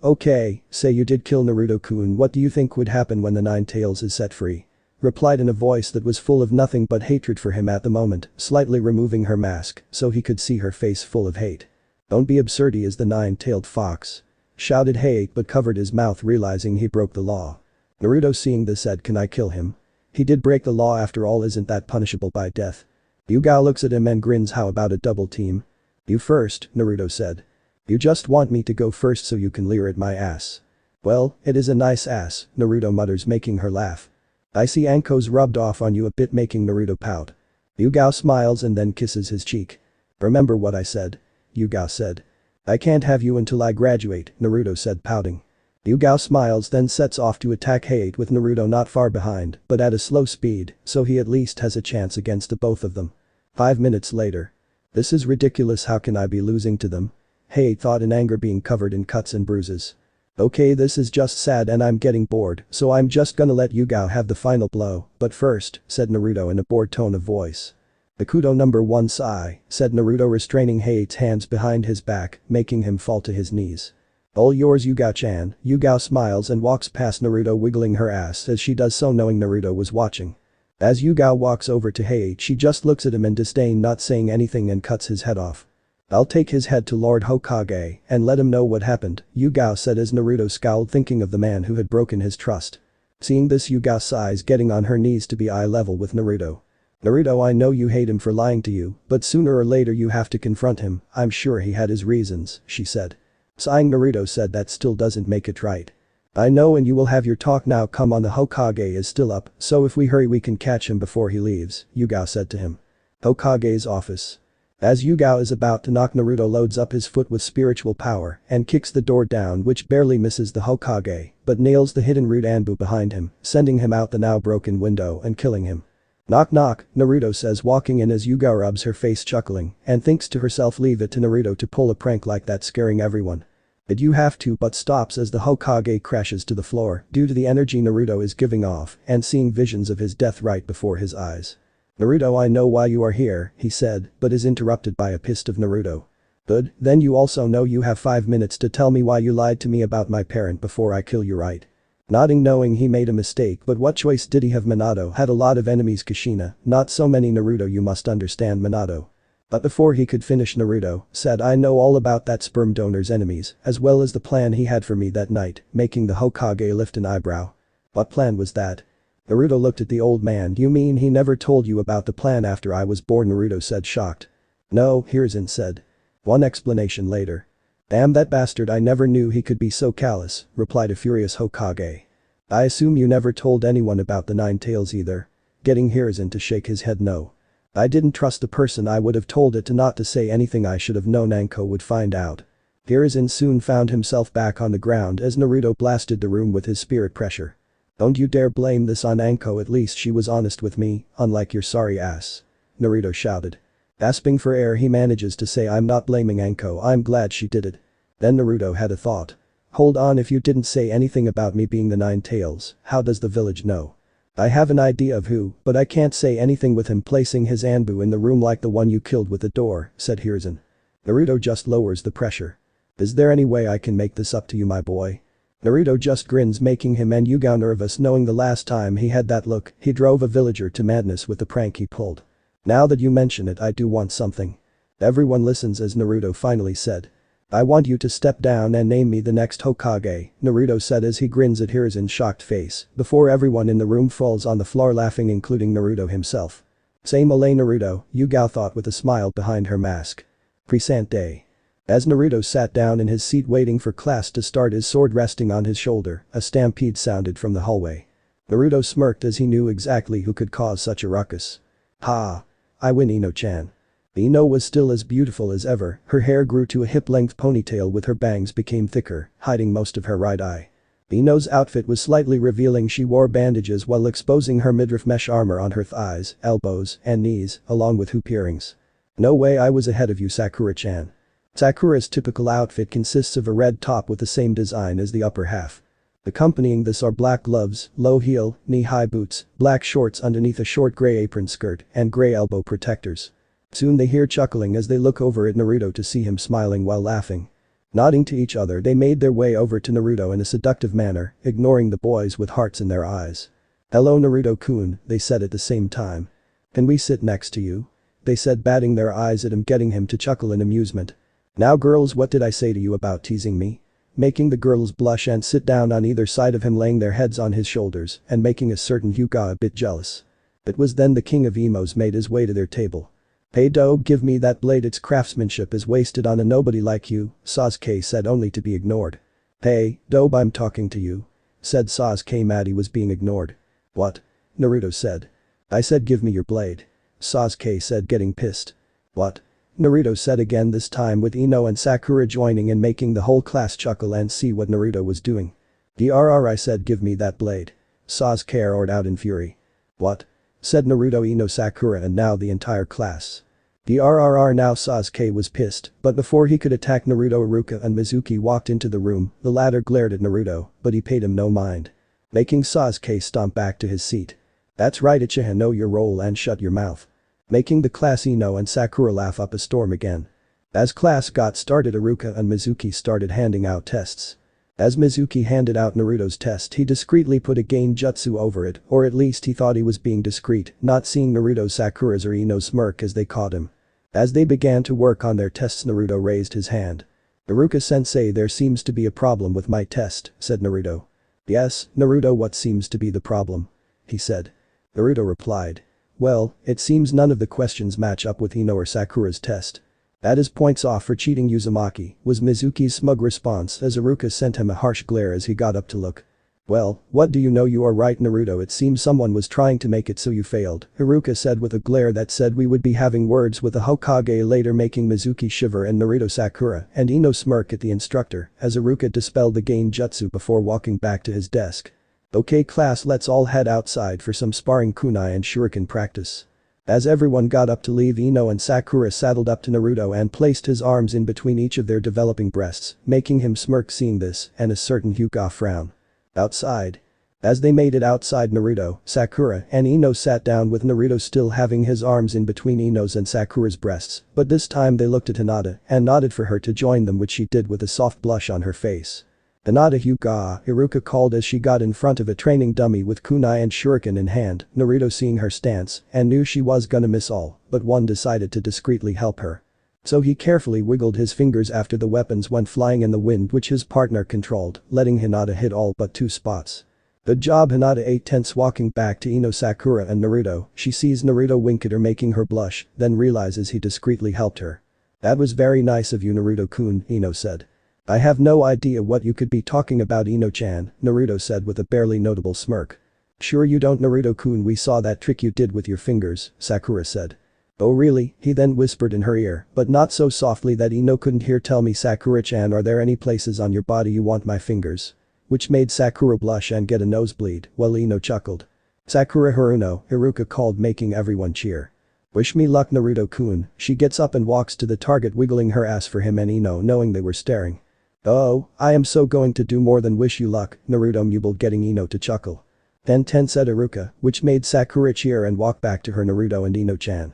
Okay, say you did kill Naruto-kun what do you think would happen when the Nine Tails is set free? Replied in a voice that was full of nothing but hatred for him at the moment, slightly removing her mask so he could see her face full of hate. "Don't be absurd he is the nine-tailed fox," shouted Hate but covered his mouth realizing he broke the law. Naruto seeing this said can I kill him? He did break the law after all isn't that punishable by death? Yugao looks at him and grins how about a double team? "You first," Naruto said. "You just want me to go first so you can leer at my ass. Well, it is a nice ass," Naruto mutters making her laugh. "I see Anko's rubbed off on you a bit making Naruto pout." Yugao smiles and then kisses his cheek. "Remember what I said?" Yugao said. I can't have you until I graduate, Naruto said pouting. Yugao smiles then sets off to attack Hate with Naruto not far behind, but at a slow speed, so he at least has a chance against the both of them. 5 minutes later. This is ridiculous, how can I be losing to them? Hate thought in anger, being covered in cuts and bruises. Okay, this is just sad and I'm getting bored, so I'm just gonna let Yugao have the final blow, but first, said Naruto in a bored tone of voice. Bakudo number 1 sigh, said Naruto restraining Hate's hands behind his back, making him fall to his knees. All yours Yugao-chan. Yugao smiles and walks past Naruto, wiggling her ass as she does so, knowing Naruto was watching. As Yugao walks over to Hate, she just looks at him in disdain, not saying anything, and cuts his head off. I'll take his head to Lord Hokage and let him know what happened, Yugao said as Naruto scowled, thinking of the man who had broken his trust. Seeing this, Yugao sighs, getting on her knees to be eye level with Naruto. Naruto, I know you hate him for lying to you, but sooner or later you have to confront him. I'm sure he had his reasons, she said. Sighing, Naruto said, that still doesn't make it right. I know, and you will have your talk now. Come on, the Hokage is still up, so if we hurry we can catch him before he leaves, Yugao said to him. Hokage's office. As Yugao is about to knock, Naruto loads up his foot with spiritual power and kicks the door down, which barely misses the Hokage, but nails the hidden root Anbu behind him, sending him out the now broken window and killing him. Knock knock, Naruto says, walking in as Yugao rubs her face, chuckling, and thinks to herself, leave it to Naruto to pull a prank like that, scaring everyone. Did you have to, but stops as the Hokage crashes to the floor due to the energy Naruto is giving off and seeing visions of his death right before his eyes. Naruto, I know why you are here, he said, but is interrupted by a pissed of Naruto. Good, then you also know you have 5 minutes to tell me why you lied to me about my parent before I kill you, right? Nodding, knowing he made a mistake, but what choice did he have? Minato had a lot of enemies, Kushina, not so many. Naruto, you must understand, Minato. But before he could finish, Naruto said, I know all about that sperm donor's enemies, as well as the plan he had for me that night, making the Hokage lift an eyebrow. What plan was that? Naruto looked at the old man. You mean he never told you about the plan after I was born? Naruto said, shocked. No, Hiruzen said. One explanation later. Damn that bastard, I never knew he could be so callous, replied a furious Hokage. I assume you never told anyone about the 9 tails either? Getting Hiruzen to shake his head, no. I didn't trust the person I would have told it to not to say anything. I should have known Anko would find out. Hiruzen soon found himself back on the ground as Naruto blasted the room with his spirit pressure. Don't you dare blame this on Anko, at least she was honest with me, unlike your sorry ass. Naruto shouted. Gasping for air, he manages to say, I'm not blaming Anko, I'm glad she did it. Then Naruto had a thought. Hold on, if you didn't say anything about me being the 9 tails, how does the village know? I have an idea of who, but I can't say anything with him placing his Anbu in the room like the one you killed with the door, said Hiruzen. Naruto just lowers the pressure. Is there any way I can make this up to you, my boy? Naruto just grins, making him and Yugao nervous, knowing the last time he had that look, he drove a villager to madness with the prank he pulled. Now that you mention it, I do want something. Everyone listens as Naruto finally said. I want you to step down and name me the next Hokage, Naruto said as he grins at Hiruzen's shocked face, before everyone in the room falls on the floor laughing, including Naruto himself. Same ole Naruto, Yugao thought with a smile behind her mask. Present day. As Naruto sat down in his seat waiting for class to start, his sword resting on his shoulder, a stampede sounded from the hallway. Naruto smirked as he knew exactly who could cause such a ruckus. Ha! I win, Ino-chan. Ino was still as beautiful as ever, her hair grew to a hip-length ponytail with her bangs became thicker, hiding most of her right eye. Ino's outfit was slightly revealing, she wore bandages while exposing her midriff mesh armor on her thighs, elbows, and knees, along with hoop earrings. No way, I was ahead of you, Sakura-chan. Sakura's typical outfit consists of a red top with the same design as the upper half. Accompanying this are black gloves, low heel, knee-high boots, black shorts underneath a short gray apron skirt, and gray elbow protectors. Soon they hear chuckling as they look over at Naruto to see him smiling while laughing. Nodding to each other, they made their way over to Naruto in a seductive manner, ignoring the boys with hearts in their eyes. Hello Naruto-kun, they said at the same time. Can we sit next to you? They said, batting their eyes at him, getting him to chuckle in amusement. Now girls, what did I say to you about teasing me? Making the girls blush and sit down on either side of him, laying their heads on his shoulders and making a certain Hyuga a bit jealous. It was then the king of emos made his way to their table. Hey Dobe, give me that blade, its craftsmanship is wasted on a nobody like you, Sasuke said, only to be ignored. Hey, Dobe, I'm talking to you, said Sasuke, mad he was being ignored. What? Naruto said. I said give me your blade, Sasuke said, getting pissed. What? Naruto said again, this time with Ino and Sakura joining and making the whole class chuckle and see what Naruto was doing. "Drr, I said give me that blade." Sasuke roared out in fury. "What?" said Naruto, Ino, Sakura and now the entire class. "Drr, now Sasuke was pissed, but before he could attack Naruto, Rukia and Mizuki walked into the room. The latter glared at Naruto, but he paid him no mind. Making Sasuke stomp back to his seat. "That's right, Uchiha, know your role and shut your mouth." Making the class Ino and Sakura laugh up a storm again. As class got started, Rukia and Mizuki started handing out tests. As Mizuki handed out Naruto's test, he discreetly put a genjutsu over it, or at least he thought he was being discreet, not seeing Naruto, Sakura's or Ino's smirk as they caught him. As they began to work on their tests, Naruto raised his hand. "Ruka-sensei, there seems to be a problem with my test," said Naruto. "Yes, Naruto, what seems to be the problem?" he said. Naruto replied. "Well, it seems none of the questions match up with Ino or Sakura's test." "That is points off for cheating, Uzumaki," was Mizuki's smug response as Rukia sent him a harsh glare as he got up to look. "Well, what do you know, you are right, Naruto, it seems someone was trying to make it so you failed," Rukia said with a glare that said we would be having words with the Hokage later, making Mizuki shiver and Naruto, Sakura and Ino smirk at the instructor as Rukia dispelled the genjutsu before walking back to his desk. "Okay class, let's all head outside for some sparring kunai and shuriken practice." As everyone got up to leave, Ino and Sakura saddled up to Naruto and placed his arms in between each of their developing breasts, making him smirk seeing this and a certain Hyuga frown. Outside. As they made it outside, Naruto, Sakura and Ino sat down with Naruto still having his arms in between Ino's and Sakura's breasts, but this time they looked at Hinata and nodded for her to join them, which she did with a soft blush on her face. "Hinata, Hyuga," Rukia called as she got in front of a training dummy with kunai and shuriken in hand. Naruto, seeing her stance and knew she was gonna miss all, but one decided to discreetly help her. So he carefully wiggled his fingers after the weapons went flying in the wind, which his partner controlled, letting Hinata hit all but 2 spots. "Good job, Hinata." 8 tense walking back to Ino, Sakura and Naruto, she sees Naruto wink at her, making her blush, then realizes he discreetly helped her. "That was very nice of you, Naruto-kun," Ino said. "I have no idea what you could be talking about, Ino-chan," Naruto said with a barely notable smirk. "Sure you don't, Naruto-kun, we saw that trick you did with your fingers," Sakura said. "Oh really?" he then whispered in her ear, but not so softly that Ino couldn't hear. "Tell me, Sakura-chan, are there any places on your body you want my fingers?" Which made Sakura blush and get a nosebleed, while Ino chuckled. "Sakura Haruno," Rukia called, making everyone cheer. "Wish me luck, Naruto-kun." She gets up and walks to the target, wiggling her ass for him and Ino, knowing they were staring. "Oh, I am so going to do more than wish you luck," Naruto mumbled, getting Ino to chuckle. "Then 10," said Rukia, which made Sakura cheer and walk back to her. "Naruto and Ino-chan."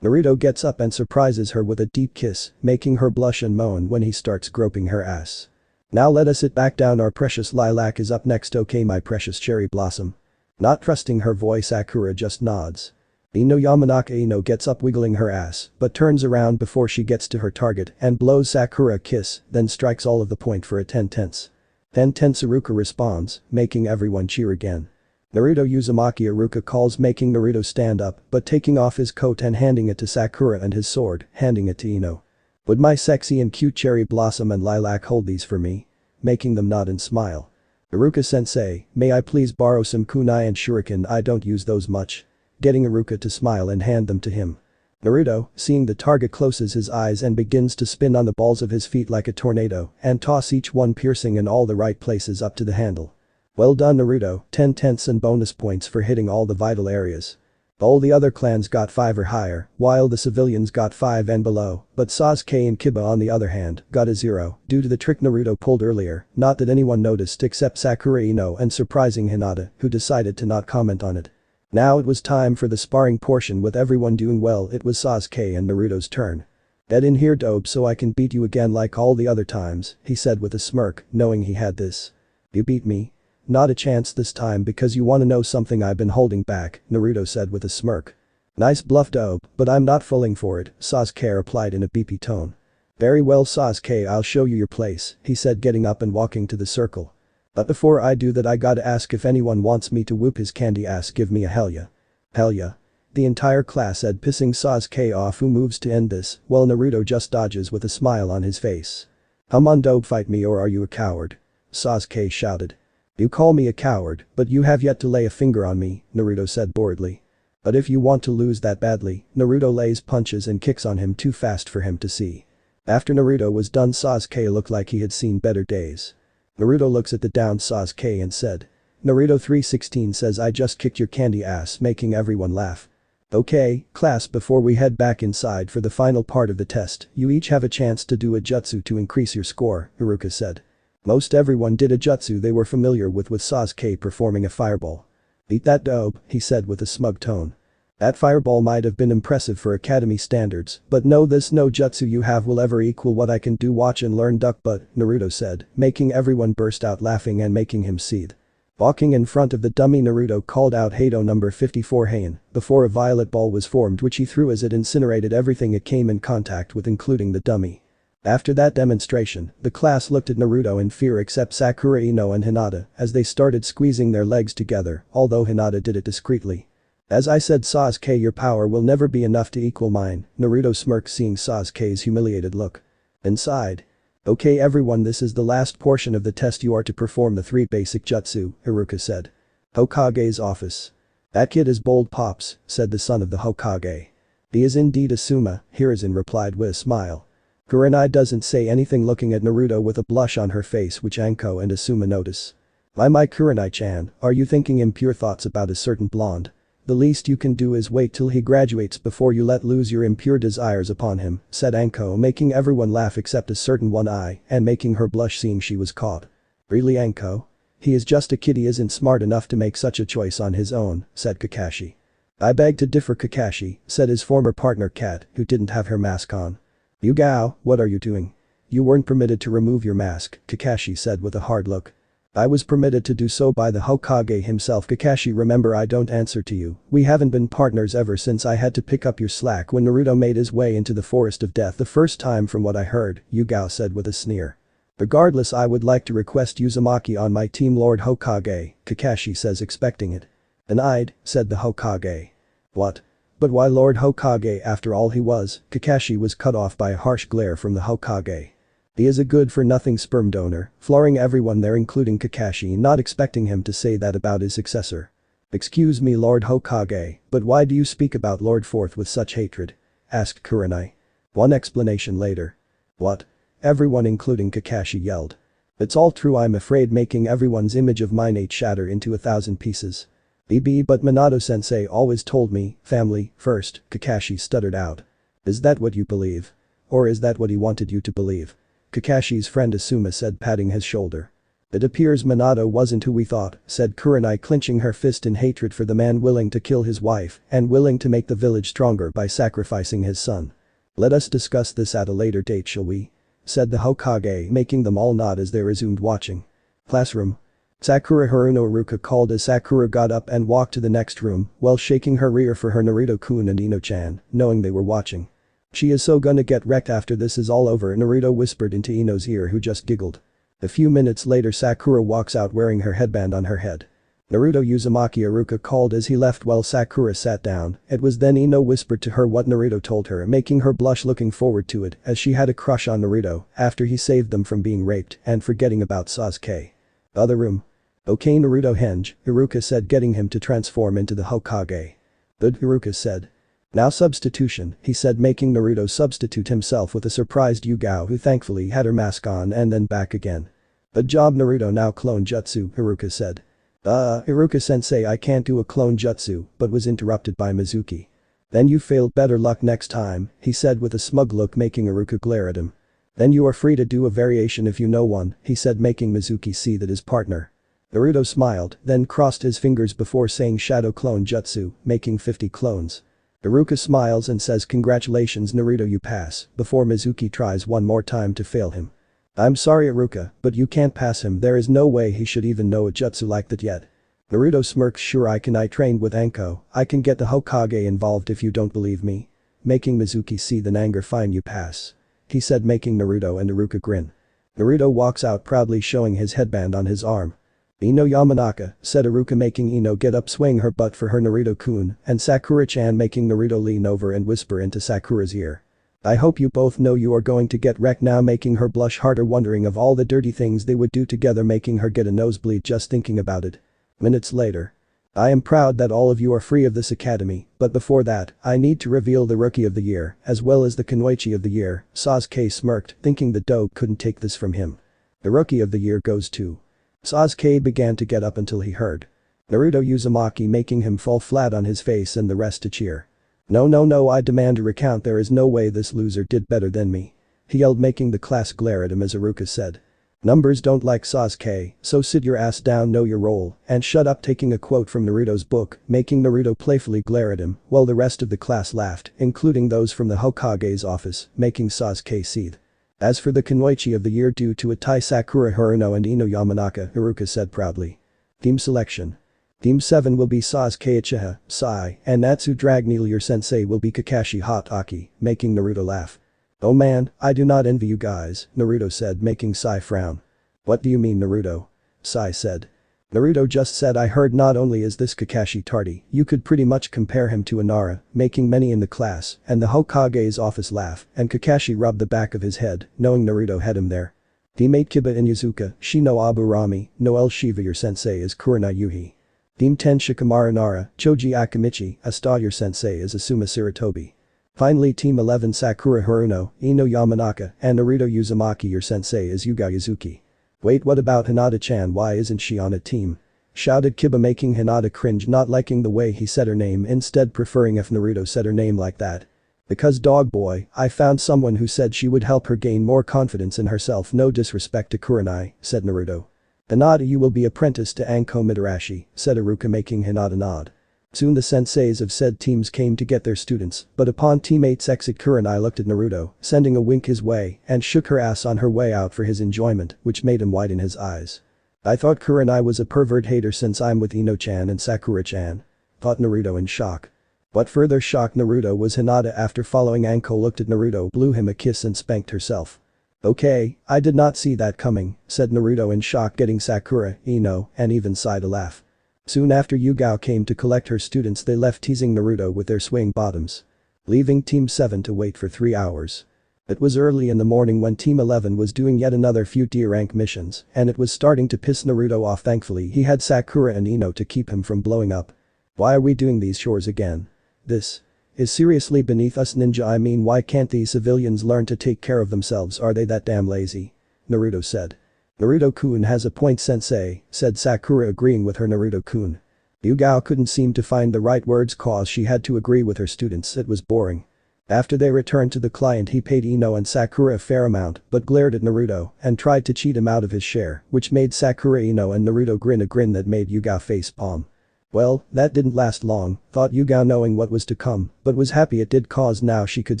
Naruto gets up and surprises her with a deep kiss, making her blush and moan when he starts groping her ass. "Now let us sit back down, our precious lilac is up next, okay my precious cherry blossom." Not trusting her voice, Sakura just nods. Ino Yamanaka. Ino gets up, wiggling her ass, but turns around before she gets to her target and blows Sakura a kiss, then strikes all of the point for a 10 tense. 10 tense, Rukia responds, making everyone cheer again. "Naruto Uzumaki," Rukia calls, making Naruto stand up, but taking off his coat and handing it to Sakura and his sword, handing it to Ino. "Would my sexy and cute cherry blossom and lilac hold these for me?" Making them nod and smile. "Rukia-sensei, may I please borrow some kunai and shuriken, I don't use those much." Getting Rukia to smile and hand them to him. Naruto, seeing the target, closes his eyes and begins to spin on the balls of his feet like a tornado and toss each one, piercing in all the right places up to the handle. "Well done, Naruto." 10 tenths and bonus points for hitting all the vital areas. All the other clans got 5 or higher, while the civilians got 5 and below, but Sasuke and Kiba on the other hand got a 0 due to the trick Naruto pulled earlier, not that anyone noticed except Sakura, Ino and surprising Hinata, who decided to not comment on it. Now it was time for the sparring portion. With everyone doing well, it was Sasuke and Naruto's turn. "Get in here, dope, so I can beat you again like all the other times," he said with a smirk, knowing he had this. "You beat me? Not a chance this time, because you wanna know something, I've been holding back," Naruto said with a smirk. "Nice bluff, dope, but I'm not falling for it," Sasuke replied in a beepy tone. "Very well, Sasuke, I'll show you your place," he said, getting up and walking to the circle. "But before I do that, I gotta ask if anyone wants me to whoop his candy ass. Give me a hell yeah." "Hell yeah." The entire class said, pissing Sasuke off, who moves to end this, while Naruto just dodges with a smile on his face. "Come on, dope, fight me, or are you a coward?" Sasuke shouted. "You call me a coward, but you have yet to lay a finger on me," Naruto said boredly. But if you want to lose that badly, Naruto lays punches and kicks on him too fast for him to see. After Naruto was done, Sasuke looked like he had seen better days. Naruto looks at the downed Sasuke and said. Naruto 316 says I just kicked your candy ass, making everyone laugh. Okay, class, before we head back inside for the final part of the test, you each have a chance to do a jutsu to increase your score, Rukia said. Most everyone did a jutsu they were familiar with Sasuke performing a fireball. Eat that dope, he said with a smug tone. That fireball might have been impressive for academy standards, but no jutsu you have will ever equal what I can do. Watch and learn, duck butt, Naruto said, making everyone burst out laughing and making him seethe. Walking in front of the dummy, Naruto called out Hato number 54 Heian before a violet ball was formed, which he threw as it incinerated everything it came in contact with, including the dummy. After that demonstration, the class looked at Naruto in fear except Sakura, Ino and Hinata as they started squeezing their legs together, although Hinata did it discreetly. As I said, Sasuke, your power will never be enough to equal mine, Naruto smirked seeing Sasuke's humiliated look. Inside. Okay everyone, this is the last portion of the test. You are to perform the 3 basic jutsu, Rukia said. Hokage's office. That kid is bold, Pops, said the son of the Hokage. He is indeed Asuma, Hiruzen replied with a smile. Kurenai doesn't say anything, looking at Naruto with a blush on her face, which Anko and Asuma notice. My Kurenai-chan, are you thinking impure thoughts about a certain blonde? The least you can do is wait till he graduates before you let loose your impure desires upon him, said Anko, making everyone laugh except a certain one eye and making her blush seeing she was caught. Really, Anko? He is just a kid, he isn't smart enough to make such a choice on his own, said Kakashi. I beg to differ, Kakashi, said his former partner Kat, who didn't have her mask on. Yugao, what are you doing? You weren't permitted to remove your mask, Kakashi said with a hard look. I was permitted to do so by the Hokage himself, Kakashi. Remember, I don't answer to you. We haven't been partners ever since I had to pick up your slack when Naruto made his way into the Forest of Death the first time, from what I heard, Yugao said with a sneer. Regardless, I would like to request Uzumaki on my team, Lord Hokage, Kakashi says, expecting it. Denied, said the Hokage. What? But why Lord Hokage? After all, he was. Kakashi was cut off by a harsh glare from the Hokage. He is a good-for-nothing sperm donor, flooring everyone there including Kakashi, not expecting him to say that about his successor. Excuse me, Lord Hokage, but why do you speak about Lord Fourth with such hatred? Asked Kurenai. One explanation later. What? Everyone including Kakashi yelled. It's all true, I'm afraid, making everyone's image of mine shatter into 1,000 pieces. But Minato-sensei always told me, family first, Kakashi stuttered out. Is that what you believe? Or is that what he wanted you to believe? Kakashi's friend Asuma said, patting his shoulder. It appears Minato wasn't who we thought, said Kurenai, clenching her fist in hatred for the man willing to kill his wife and willing to make the village stronger by sacrificing his son. Let us discuss this at a later date, shall we? Said the Hokage, making them all nod as they resumed watching. Classroom. Sakura Haruno, Rukia called as Sakura got up and walked to the next room while shaking her rear for her Naruto-kun and Ino-chan, knowing they were watching. She is so gonna get wrecked after this is all over, Naruto whispered into Ino's ear, who just giggled. A few minutes later, Sakura walks out wearing her headband on her head. Naruto, Uzumaki, Rukia called as he left while Sakura sat down. It was then Ino whispered to her what Naruto told her, making her blush, looking forward to it as she had a crush on Naruto after he saved them from being raped and forgetting about Sasuke. Other room. Okay Naruto henge, Rukia said, getting him to transform into the Hokage. Good, Rukia said. Now substitution, he said, making Naruto substitute himself with a surprised Yugao, who thankfully had her mask on, and then back again. Good job Naruto, now clone jutsu, Rukia said. Rukia-sensei, I can't do a clone jutsu, but was interrupted by Mizuki. Then you failed, better luck next time, he said with a smug look, making Rukia glare at him. Then you are free to do a variation if you know one, he said, making Mizuki see that his partner. Naruto smiled, then crossed his fingers before saying shadow clone jutsu, making 50 clones. Rukia smiles and says congratulations Naruto, you pass, before Mizuki tries one more time to fail him. I'm sorry Rukia, but you can't pass him, there is no way he should even know a jutsu like that yet. Naruto smirks, sure I trained with Anko, I can get the Hokage involved if you don't believe me. Making Mizuki see the anger, fine you pass. He said, making Naruto and Rukia grin. Naruto walks out proudly showing his headband on his arm. Ino Yamanaka, said Rukia, making Ino get up swaying her butt for her Naruto-kun, and Sakura-chan making Naruto lean over and whisper into Sakura's ear. I hope you both know you are going to get wrecked now, making her blush harder, wondering of all the dirty things they would do together, making her get a nosebleed just thinking about it. Minutes later. I am proud that all of you are free of this academy, but before that, I need to reveal the Rookie of the Year, as well as the Kunoichi of the Year." Sasuke smirked, thinking the dog couldn't take this from him. The Rookie of the Year goes to. Sasuke began to get up until he heard Naruto Uzumaki making him fall flat on his face and the rest to cheer. "No, no, no, I demand a recount. There is no way this loser did better than me," he yelled, making the class glare at him as Rukia said. "Numbers don't like Sasuke, so sit your ass down, know your role, and shut up," taking a quote from Naruto's book, making Naruto playfully glare at him, while the rest of the class laughed, including those from the Hokage's office, making Sasuke seethe. "As for the Kunoichi of the Year due to Itachi, Sakura Haruno and Ino Yamanaka," Rukia said proudly. Team selection. Team 7 will be Sasuke Uchiha, Sai, and Natsu Dragneel. Your sensei will be Kakashi Hatake, making Naruto laugh. "Oh man, I do not envy you guys," Naruto said, making Sai frown. "What do you mean, Naruto?" Sai said. Naruto just said, "I heard not only is this Kakashi tardy, you could pretty much compare him to Nara," making many in the class and the Hokage's office laugh, and Kakashi rubbed the back of his head, knowing Naruto had him there. Team 8 Kiba and Yuzuka, Shino Aburami, Noel Shiva. Your sensei is Kurenai Yuhi. Team 10 Shikamaru Nara, Choji Akamichi, Asta. Your sensei is Asuma Sarutobi. Finally Team 11 Sakura Haruno, Ino Yamanaka, and Naruto Uzumaki. Your sensei is Yuga Yuzuki. "Wait, what about Hinata-chan? Why isn't she on a team?" shouted Kiba, making Hinata cringe, not liking the way he said her name, instead preferring if Naruto said her name like that. "Because dog boy, I found someone who said she would help her gain more confidence in herself. No disrespect to Kurenai," said Naruto. "Hinata, you will be apprenticed to Anko Mitarashi," said Rukia, making Hinata nod. Soon the senseis of said teams came to get their students, but upon Team 8's exit Kurenai looked at Naruto, sending a wink his way, and shook her ass on her way out for his enjoyment, which made him widen his eyes. "I thought Kurenai was a pervert hater since I'm with Ino-chan and Sakura-chan," thought Naruto in shock. What further shocked Naruto was Hinata, after following Anko, looked at Naruto, blew him a kiss and spanked herself. "Okay, I did not see that coming," said Naruto in shock, getting Sakura, Ino, and even Sai to laugh. Soon after Yugao came to collect her students, they left teasing Naruto with their swing bottoms, leaving Team 7 to wait for 3 hours. It was early in the morning when Team 11 was doing yet another few D-rank missions, and it was starting to piss Naruto off. Thankfully he had Sakura and Ino to keep him from blowing up. "Why are we doing these chores again? This is seriously beneath us, ninja. I mean, why can't these civilians learn to take care of themselves? Are they that damn lazy?" Naruto said. "Naruto-kun has a point, sensei," said Sakura, agreeing with her. "Naruto-kun." Yugao couldn't seem to find the right words cause she had to agree with her students. It was boring. After they returned to the client, he paid Ino and Sakura a fair amount but glared at Naruto and tried to cheat him out of his share, which made Sakura, Ino and Naruto grin a grin that made Yugao face palm. Well, that didn't last long, thought Yugao, knowing what was to come, but was happy it did, cause now she could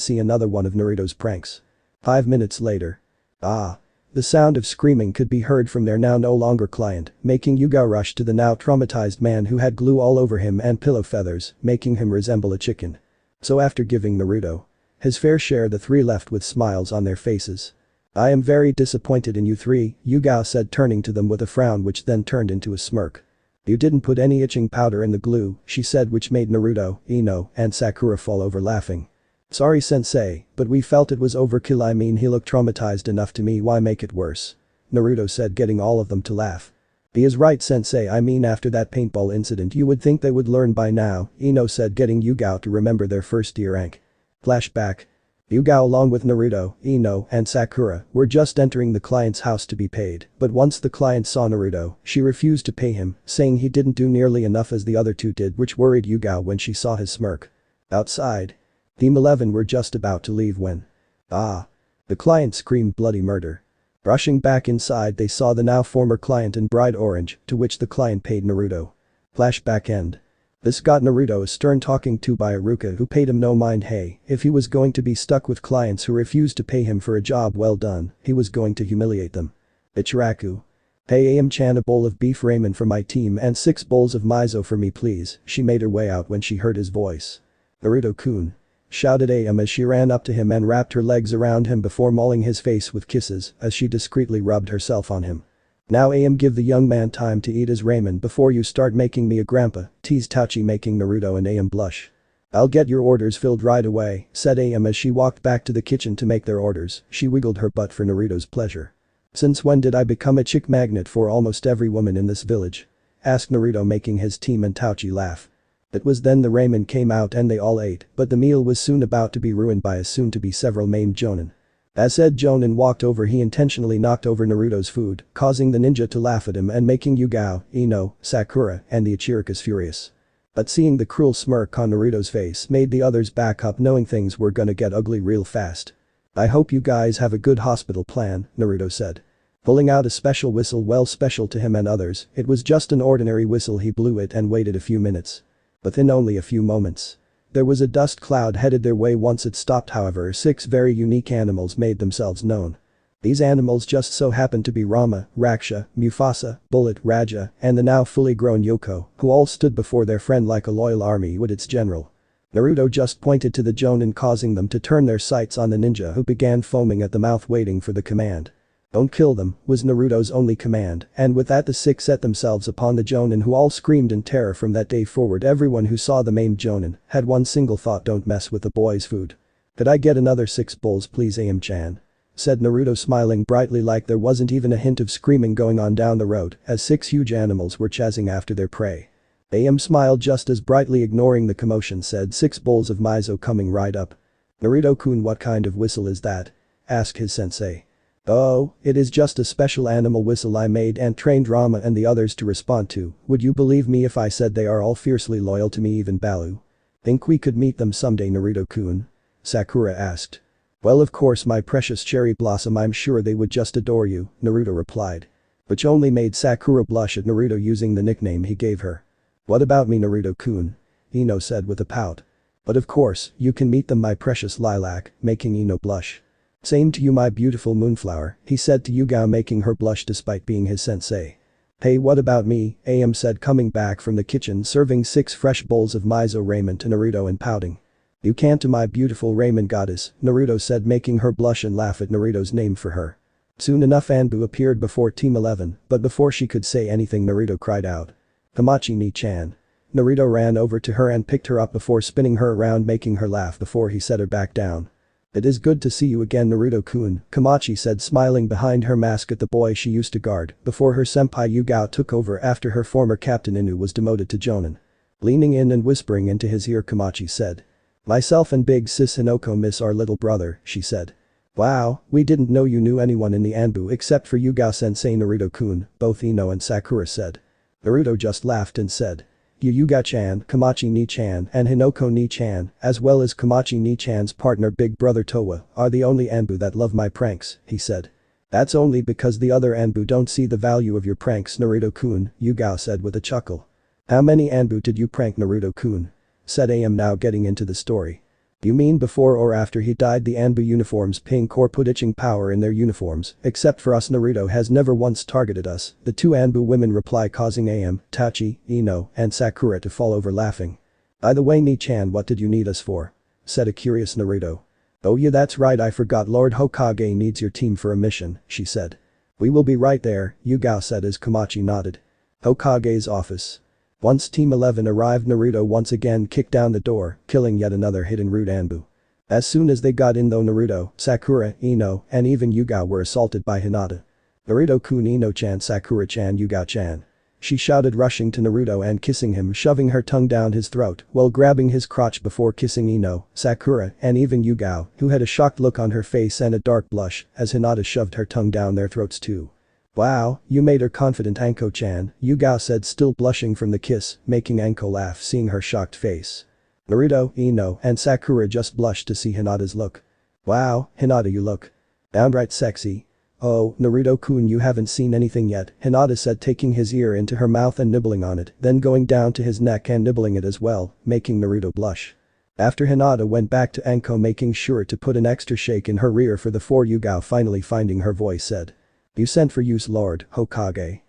see another one of Naruto's pranks. 5 minutes later. Ah. The sound of screaming could be heard from their now no longer client, making Yugao rush to the now traumatized man who had glue all over him and pillow feathers, making him resemble a chicken. So after giving Naruto his fair share, the three left with smiles on their faces. "I am very disappointed in you three," Yugao said, turning to them with a frown which then turned into a smirk. "You didn't put any itching powder in the glue," she said, which made Naruto, Ino, and Sakura fall over laughing. "Sorry sensei, but we felt it was overkill. I mean, he looked traumatized enough to me, why make it worse?" Naruto said, getting all of them to laugh. "He is right sensei, I mean, after that paintball incident you would think they would learn by now," Ino said, getting Yugao to remember their first year rank. Flashback. Yugao along with Naruto, Ino, and Sakura were just entering the client's house to be paid, but once the client saw Naruto, she refused to pay him, saying he didn't do nearly enough as the other two did, which worried Yugao when she saw his smirk. Outside. Team 11 were just about to leave when. Ah. The client screamed bloody murder. Rushing back inside, they saw the now former client in bright orange, to which the client paid Naruto. Flashback end. This got Naruto a stern talking to by Rukia, who paid him no mind. Hey, if he was going to be stuck with clients who refused to pay him for a job well done, he was going to humiliate them. Ichiraku. "Hey Am-chan, a bowl of beef ramen for my team and 6 bowls of miso for me please." She made her way out when she heard his voice. "Naruto-kun," shouted Am as she ran up to him and wrapped her legs around him before mauling his face with kisses as she discreetly rubbed herself on him. "Now Am, give the young man time to eat his ramen before you start making me a grandpa," teased Itachi, making Naruto and Am blush. "I'll get your orders filled right away," said Am as she walked back to the kitchen to make their orders. She wiggled her butt for Naruto's pleasure. "Since when did I become a chick magnet for almost every woman in this village?" asked Naruto, making his team and Itachi laugh. It was then the ramen came out and they all ate, but the meal was soon about to be ruined by a soon-to-be several maimed jonin. As said jonin walked over, he intentionally knocked over Naruto's food, causing the ninja to laugh at him and making Yugao, Ino, Sakura, and the Ichirikas furious. But seeing the cruel smirk on Naruto's face made the others back up, knowing things were gonna get ugly real fast. "I hope you guys have a good hospital plan," Naruto said. Pulling out a special whistle, well special to him and others, it was just an ordinary whistle. He blew it and waited a few minutes. Within only a few moments, there was a dust cloud headed their way. Once it stopped, however, 6 very unique animals made themselves known. These animals just so happened to be Rama, Raksha, Mufasa, Bullet, Raja, and the now fully grown Yoko, who all stood before their friend like a loyal army with its general. Naruto just pointed to the jonin, causing them to turn their sights on the ninja, who began foaming at the mouth waiting for the command. "Don't kill them," was Naruto's only command, and with that the 6 set themselves upon the jonin, who all screamed in terror. From that day forward, everyone who saw the maimed jonin had one single thought: don't mess with the boy's food. "Could I get another 6 bowls please, Am-chan?" said Naruto, smiling brightly like there wasn't even a hint of screaming going on down the road as 6 huge animals were chasing after their prey. Am smiled just as brightly, ignoring the commotion, said, "6 bowls of miso coming right up." "Naruto-kun, what kind of whistle is that?" asked his sensei. "Oh, it is just a special animal whistle I made and trained Rama and the others to respond to. Would you believe me if I said they are all fiercely loyal to me, even Balu? Think we could meet them someday, Naruto-kun?" Sakura asked. "Well, of course, my precious cherry blossom, I'm sure they would just adore you," Naruto replied. Which only made Sakura blush at Naruto using the nickname he gave her. "What about me, Naruto-kun?" Ino said with a pout. "But of course, you can meet them, my precious lilac," making Ino blush. "Same to you, my beautiful moonflower," he said to Yugao, making her blush despite being his sensei. "Hey, what about me?" Am said, coming back from the kitchen serving 6 fresh bowls of miso ramen to Naruto and pouting. "You can't, to my beautiful ramen goddess," Naruto said, making her blush and laugh at Naruto's name for her. Soon enough Anbu appeared before Team 11, but before she could say anything Naruto cried out. "Kamachi-ni-chan." Naruto ran over to her and picked her up before spinning her around, making her laugh before he set her back down. "It is good to see you again, Naruto-kun," Kamachi said, smiling behind her mask at the boy she used to guard before her senpai Yugao took over after her former captain Inu was demoted to jonin. Leaning in and whispering into his ear, Kamachi said, "Myself and big sis Hinoko miss our little brother," she said. "Wow, we didn't know you knew anyone in the Anbu except for Yugao-sensei, Naruto-kun," both Ino and Sakura said. Naruto just laughed and said, "Yuga-chan, Kamachi-ni-chan and Hinoko-ni-chan, as well as Kamachi-ni-chan's partner big brother Towa, are the only Anbu that love my pranks," he said. "That's only because the other Anbu don't see the value of your pranks, Naruto-kun," Yugao said with a chuckle. "How many Anbu did you prank, Naruto-kun?" said Am, now getting into the story. "You mean before or after he dyed the Anbu uniforms pink or put itching power in their uniforms? Except for us, Naruto has never once targeted us," the 2 Anbu women reply, causing Am, Itachi, Ino, and Sakura to fall over laughing. "By the way, Ni-chan, what did you need us for?" said a curious Naruto. "Oh yeah, that's right, I forgot, Lord Hokage needs your team for a mission," she said. "We will be right there," Yugao said as Kamachi nodded. Hokage's office. Once Team 11 arrived, Naruto once again kicked down the door, killing yet another hidden rude Anbu. As soon as they got in though, Naruto, Sakura, Ino, and even Yugao were assaulted by Hinata. "Naruto-kun, Ino-chan, Sakura-chan, Yugao-chan," she shouted, rushing to Naruto and kissing him, shoving her tongue down his throat while grabbing his crotch before kissing Ino, Sakura, and even Yugao, who had a shocked look on her face and a dark blush as Hinata shoved her tongue down their throats too. "Wow, you made her confident, Anko-chan," Yugao said, still blushing from the kiss, making Anko laugh seeing her shocked face. Naruto, Ino, and Sakura just blushed to see Hinata's look. "Wow, Hinata, you look downright sexy." "Oh, Naruto-kun, you haven't seen anything yet," Hinata said, taking his ear into her mouth and nibbling on it, then going down to his neck and nibbling it as well, making Naruto blush. After Hinata went back to Anko, making sure to put an extra shake in her rear for the 4, Yugao finally finding her voice said, "You sent for use, Lord Hokage."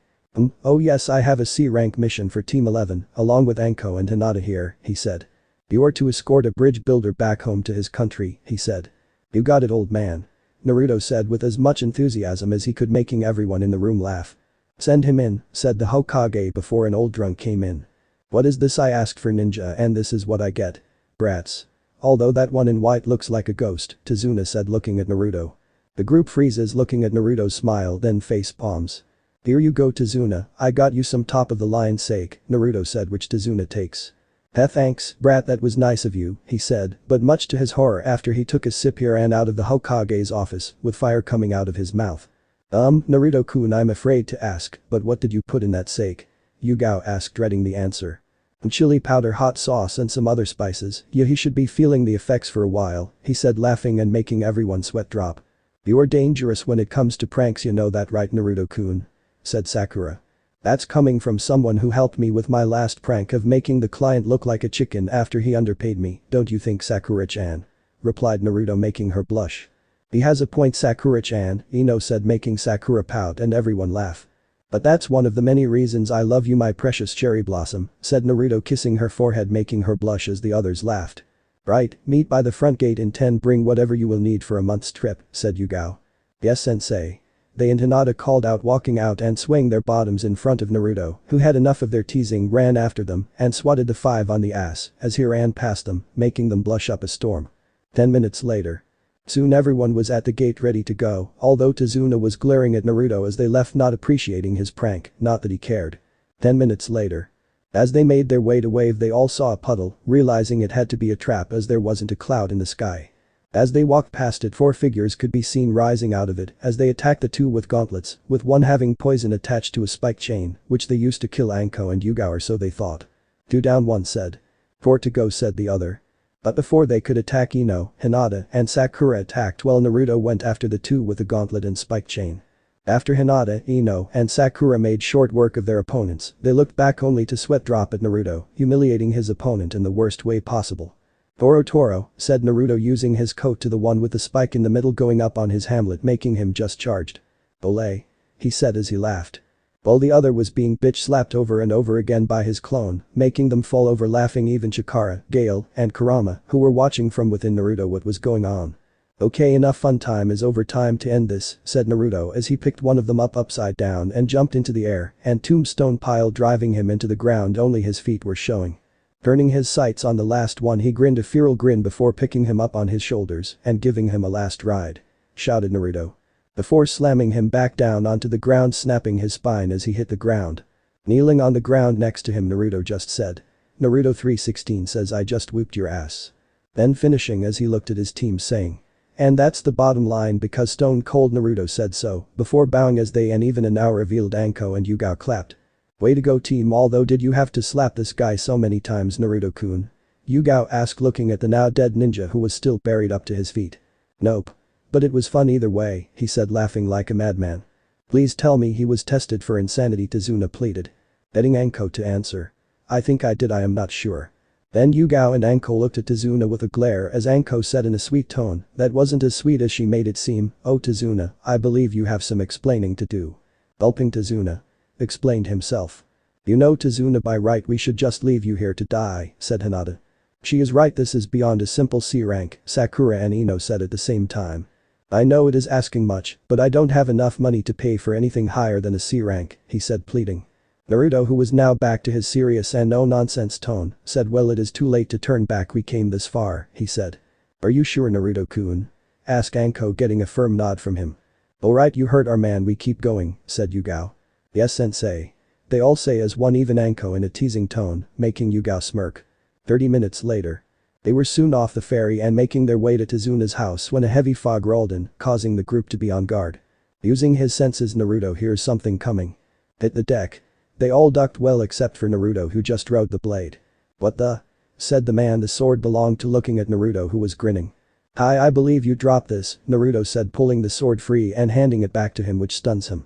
Oh yes, I have a C-rank mission for Team 11, along with Anko and Hinata here," he said. "You are to escort a bridge builder back home to his country," he said. "You got it, old man," Naruto said with as much enthusiasm as he could, making everyone in the room laugh. "Send him in," said the Hokage before an old drunk came in. "What is this? I asked for ninja and this is what I get. Brats. Although that one in white looks like a ghost," Tazuna said, looking at Naruto. The group freezes, looking at Naruto's smile, then face palms. Here you go Tazuna, I got you some top of the line steak, Naruto said, which Tazuna takes. Thanks, brat, that was nice of you, he said, but much to his horror after he took a sip he ran out of the Hokage's office with fire coming out of his mouth. Naruto-kun, I'm afraid to ask, but what did you put in that steak? Yugao asked, dreading the answer. Chili powder, hot sauce and some other spices. Yeah, he should be feeling the effects for a while, he said, laughing and making everyone sweat drop. You're dangerous when it comes to pranks, you know that, right, Naruto-kun? Said Sakura. That's coming from someone who helped me with my last prank of making the client look like a chicken after he underpaid me, don't you think, Sakura-chan? Replied Naruto, making her blush. He has a point, Sakura-chan, Ino said, making Sakura pout and everyone laugh. But that's one of the many reasons I love you, my precious cherry blossom, said Naruto, kissing her forehead, making her blush as the others laughed. Right, meet by the front gate in 10, bring whatever you will need for a month's trip, said Yugao. Yes, sensei. They and Hinata called out, walking out and swaying their bottoms in front of Naruto, who had enough of their teasing, ran after them and swatted the 5 on the ass as he ran past them, making them blush up a storm. 10 minutes later. Soon everyone was at the gate ready to go, although Tazuna was glaring at Naruto as they left, not appreciating his prank, not that he cared. 10 minutes later. As they made their way to wave, they all saw a puddle, realizing it had to be a trap as there wasn't a cloud in the sky. As they walked past it, 4 figures could be seen rising out of it as they attacked the 2 with gauntlets, with one having poison attached to a spike chain, which they used to kill Anko and Yugao, or so they thought. 2 down, one said. 4 to go, said the other. But before they could attack, Ino, Hinata, and Sakura attacked while Naruto went after the 2 with the gauntlet and spike chain. After Hinata, Ino, and Sakura made short work of their opponents, they looked back only to sweat drop at Naruto, humiliating his opponent in the worst way possible. Toro, said Naruto, using his coat to the one with the spike in the middle going up on his hamlet, making him just charged. Olay. He said as he laughed. While the other was being bitch slapped over and over again by his clone, making them fall over laughing, even Chikara, Gale, and Kurama, who were watching from within Naruto what was going on. Okay, enough fun, time is over, time to end this, said Naruto as he picked one of them up upside down and jumped into the air, and tombstone pile driving him into the ground, only his feet were showing. Turning his sights on the last one, he grinned a feral grin before picking him up on his shoulders and giving him a last ride. Shouted Naruto. Before slamming him back down onto the ground, snapping his spine as he hit the ground. Kneeling on the ground next to him, Naruto just said. Naruto 316 says, I just whooped your ass. Then finishing as he looked at his team, saying. And that's the bottom line, because Stone Cold Naruto said so, before bowing as they and even a now revealed Anko and Yugao clapped. Way to go, team, although did you have to slap this guy so many times, Naruto-kun? Yugao asked, looking at the now dead ninja who was still buried up to his feet. Nope. But it was fun either way, he said, laughing like a madman. Please tell me he was tested for insanity, Tazuna pleaded. Getting Anko to answer. I think I did, I am not sure. Then Yugao and Anko looked at Tazuna with a glare as Anko said in a sweet tone that wasn't as sweet as she made it seem, oh Tazuna, I believe you have some explaining to do. Gulping, Tazuna explained himself. You know, Tazuna, by right we should just leave you here to die, said Hinata. She is right, this is beyond a simple C rank, Sakura and Ino said at the same time. I know it is asking much, but I don't have enough money to pay for anything higher than a C rank, he said, pleading. Naruto, who was now back to his serious and no-nonsense tone, said, well, it is too late to turn back, we came this far, he said. Are you sure, Naruto-kun? Asked Anko, getting a firm nod from him. Alright, you heard our man, we keep going, said Yugao. Yes, sensei. They all say as one, even Anko in a teasing tone, making Yugao smirk. 30 minutes later. They were soon off the ferry and making their way to Tazuna's house when a heavy fog rolled in, causing the group to be on guard. Using his senses, Naruto hears something coming. Hit the deck. They all ducked well except for Naruto, who just rode the blade. What the? Said the man the sword belonged to, looking at Naruto, who was grinning. I believe you dropped this, Naruto said, pulling the sword free and handing it back to him, which stuns him.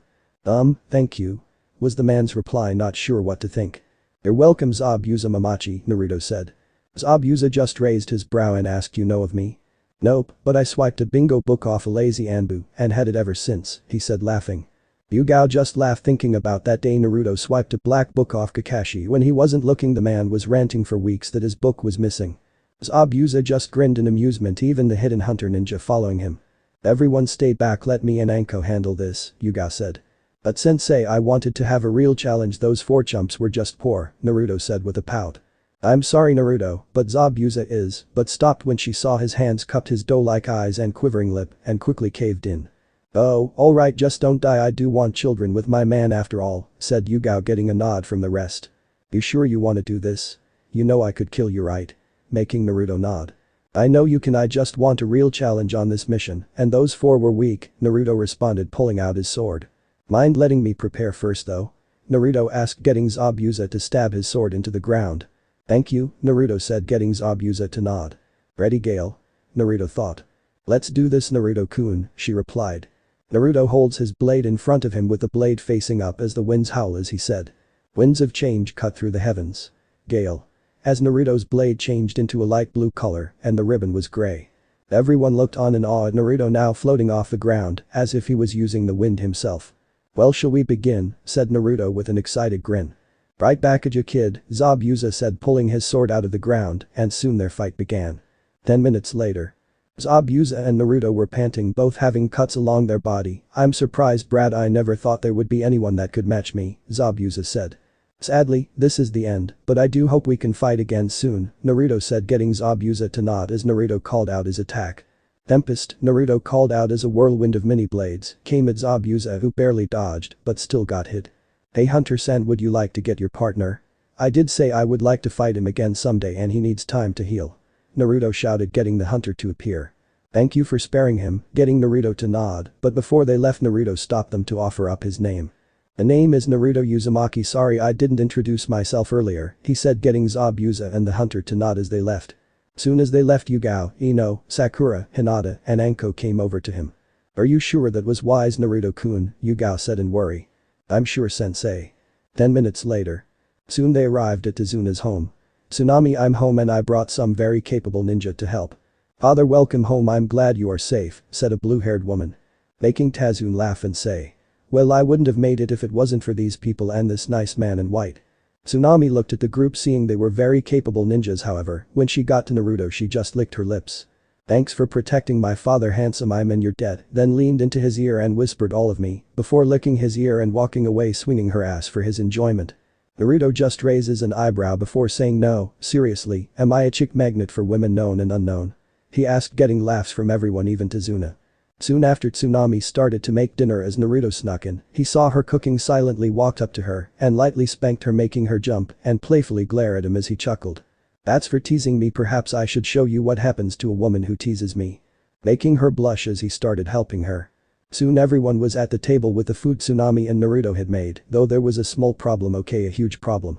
Thank you. Was the man's reply, not sure what to think. You're welcome, Zabuza Mamachi, Naruto said. Zabuza just raised his brow and asked, you know of me? Nope, but I swiped a bingo book off a lazy Anbu and had it ever since, he said, laughing. Yugao just laughed thinking about that day Naruto swiped a black book off Kakashi when he wasn't looking. The man was ranting for weeks that his book was missing. Zabuza just grinned in amusement, even the hidden hunter ninja following him. Everyone stay back, let me and Anko handle this, Yugao said. But sensei, I wanted to have a real challenge, those 4 chumps were just poor, Naruto said with a pout. I'm sorry, Naruto, but Zabuza is, but stopped when she saw his hands cupped, his doe-like eyes and quivering lip, and quickly caved in. "Oh, alright, just don't die. I do want children with my man after all," said Yugao, getting a nod from the rest. "You sure you wanna do this? You know I could kill you, right?" Making Naruto nod. "I know you can. I just want a real challenge on this mission, and those four were weak," Naruto responded, pulling out his sword. "Mind letting me prepare first though?" Naruto asked, getting Zabuza to stab his sword into the ground. "Thank you," Naruto said, getting Zabuza to nod. "Ready, Gale?" Naruto thought. "Let's do this, Naruto-kun," she replied. Naruto holds his blade in front of him with the blade facing up as the winds howl as he said. Winds of change cut through the heavens. Gale. As Naruto's blade changed into a light blue color and the ribbon was gray. Everyone looked on in awe at Naruto now floating off the ground as if he was using the wind himself. "Well, shall we begin?" said Naruto with an excited grin. "Right back at you, kid," Zabuza said, pulling his sword out of the ground, and soon their fight began. 10 minutes later. Zabuza and Naruto were panting, both having cuts along their body. "I'm surprised, Brad. I never thought there would be anyone that could match me," Zabuza said. "Sadly, this is the end, but I do hope we can fight again soon," Naruto said, getting Zabuza to nod as Naruto called out his attack. Tempest, Naruto called out as a whirlwind of mini blades came at Zabuza, who barely dodged but still got hit. "Hey Hunter-san, would you like to get your partner? I did say I would like to fight him again someday and he needs time to heal," Naruto shouted, getting the hunter to appear. "Thank you for sparing him," getting Naruto to nod, but before they left Naruto stopped them to offer up his name. "The name is Naruto Uzumaki. Sorry I didn't introduce myself earlier," he said, getting Zabuza and the hunter to nod as they left. Soon as they left, Yugao, Ino, Sakura, Hinata, and Anko came over to him. "Are you sure that was wise, Naruto-kun?" Yugao said in worry. "I'm sure, sensei." 10 minutes later. Soon they arrived at Tazuna's home. "Tsunami, I'm home and I brought some very capable ninja to help." "Father, welcome home. I'm glad you are safe," said a blue-haired woman. Making Tazuna laugh and say. "Well, I wouldn't have made it if it wasn't for these people and this nice man in white." Tsunami looked at the group, seeing they were very capable ninjas. However, when she got to Naruto she just licked her lips. "Thanks for protecting my father, handsome. I'm in your debt," then leaned into his ear and whispered, "all of me," before licking his ear and walking away, swinging her ass for his enjoyment. Naruto just raises an eyebrow before saying, "No, seriously, am I a chick magnet for women known and unknown?" he asked, getting laughs from everyone, even Tazuna. Soon after, Tsunami started to make dinner. As Naruto snuck in, he saw her cooking, silently walked up to her and lightly spanked her, making her jump and playfully glare at him as he chuckled. "That's for teasing me. Perhaps I should show you what happens to a woman who teases me." Making her blush as he started helping her. Soon everyone was at the table with the food Tsunami and Naruto had made, though there was a small problem. Okay, a huge problem.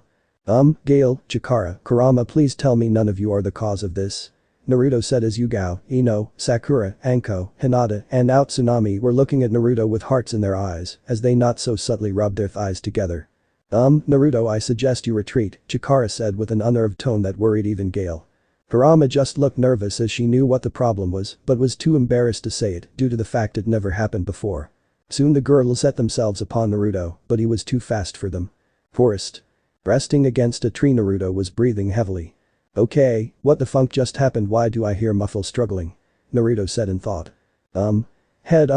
Gale, Chikara, Kurama, please tell me none of you are the cause of this," Naruto said as Yugao, Ino, Sakura, Anko, Hinata, and now Tsunami were looking at Naruto with hearts in their eyes as they not so subtly rubbed their thighs together. Naruto, I suggest you retreat," Chikara said with an unnerved tone that worried even Gale. Kurama just looked nervous as she knew what the problem was but was too embarrassed to say it due to the fact it never happened before. Soon the girls set themselves upon Naruto, but he was too fast for them. Forest. Resting against a tree, Naruto was breathing heavily. "Okay, what the funk just happened? Why do I hear muffled struggling?" Naruto said in thought.